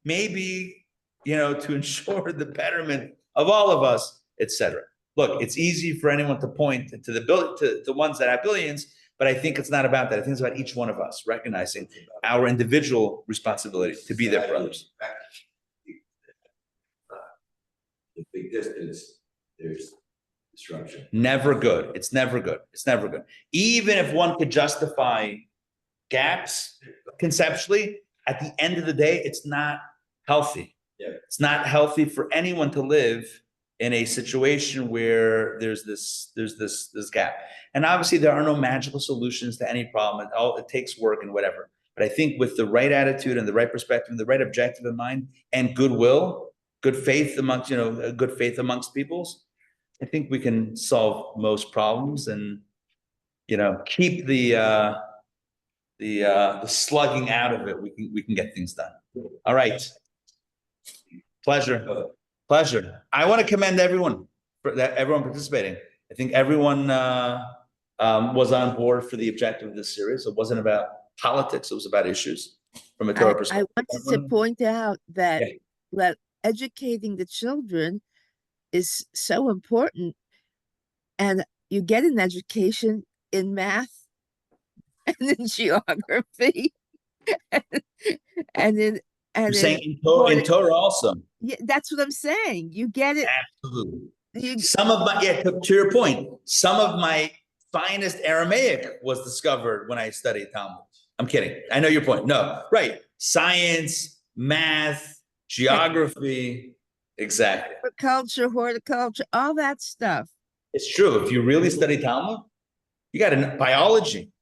maybe, to ensure the betterment of all of us, etc. Look, it's easy for anyone to point to the ones that have billions, but I think it's not about that. I think it's about each one of us recognizing our individual responsibility to be there for others. The big distance there's disruption. Never good. It's never good. It's never good. Even if one could justify gaps conceptually, at the end of the day, it's not healthy. Yeah. It's not healthy for anyone to live in a situation where there's this gap. And obviously there are no magical solutions to any problem. It takes work and whatever. But I think with the right attitude and the right perspective and the right objective in mind and goodwill, good faith amongst, good faith amongst peoples, I think we can solve most problems and, keep the slugging out of it. We can get things done. All right. Pleasure. I want to commend everyone everyone participating. I think everyone was on board for the objective of this series. It wasn't about politics. It was about issues from a Torah I perspective. wanted to point out that Yeah. that educating the children is so important, and you get an education in math and in geography and in You're and saying in in Torah also. yeah, that's what I'm saying. You get it. Absolutely. You, Some of my, to your point, some of my finest Aramaic was discovered when I studied Talmud. I'm kidding. I know your point. No, right. Science, math, geography. Exactly. agriculture, horticulture, all that stuff. It's true. If you really study Talmud, you got biology,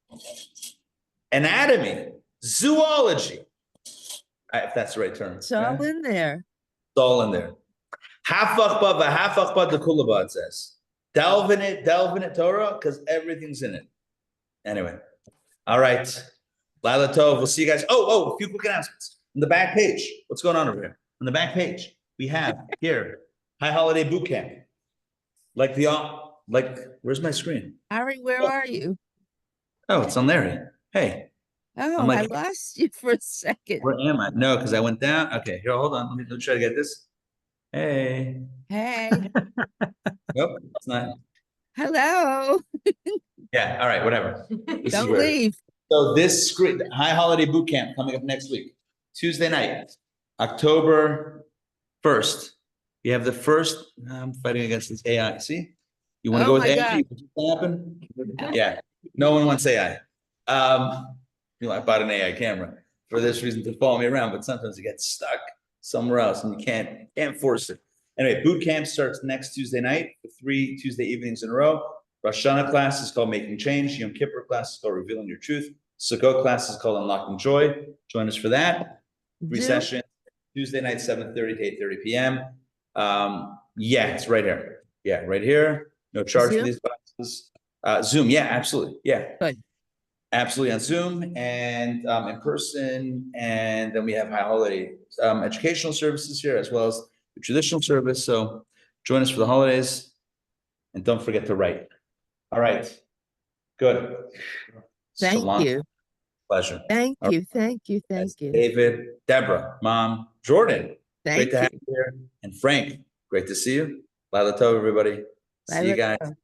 anatomy, zoology. If that's the right term. It's all in there. It's all in there. Half achba the kulaba, it says. Delve in it, Torah, because everything's in it. Anyway. All right. Lila Tov, we'll see you guys. A few quick announcements. On the back page, what's going on over here? On the back page, we have here, High Holiday Boot Camp. Where's my screen? Ari, where Oh. are you? Oh, it's on there. Hey, Oh, I'm like- I lost you for a second. where am I? No, because I went down. Okay, here, hold on. Let me try to get this. Hey. Hey, Nope, it's not. hello. Yeah, all right, whatever. This is Don't weird. leave. So this screen, High Holiday Boot Camp coming up next week, Tuesday night, October 1st. You have the first, I'm fighting against this AI, see? You want to Oh go with my AI? God. What happen? Yeah, no one wants AI. I bought an AI camera for this reason to follow me around, but sometimes it gets stuck somewhere else and you can't force it. Anyway, boot camp starts next Tuesday night for 3 Tuesday evenings in a row. Rosh Hashanah class is called Making Change. Yom Kippur class is called Revealing Your Truth. Sukkot class is called Unlocking Joy. Join us for that. Free Zoom? session, Tuesday night, 7:30 to 8:30 p.m. Yeah, it's right here. Yeah, right here. No charge for Zoom? these classes. Zoom, yeah, absolutely. Yeah. Good. Absolutely on Zoom and in person. And then we have High Holiday educational services here as well as the traditional service. So join us for the holidays and don't forget to write. All right. Good. Thank Salon. you. Pleasure. Thank All you. Thank you. That's Thank you. David, Deborah, Mom, Jordan. Thank Great to have you. you here. And Frank, great to see you. Lila Tov, everybody. See you Lila guys Tov.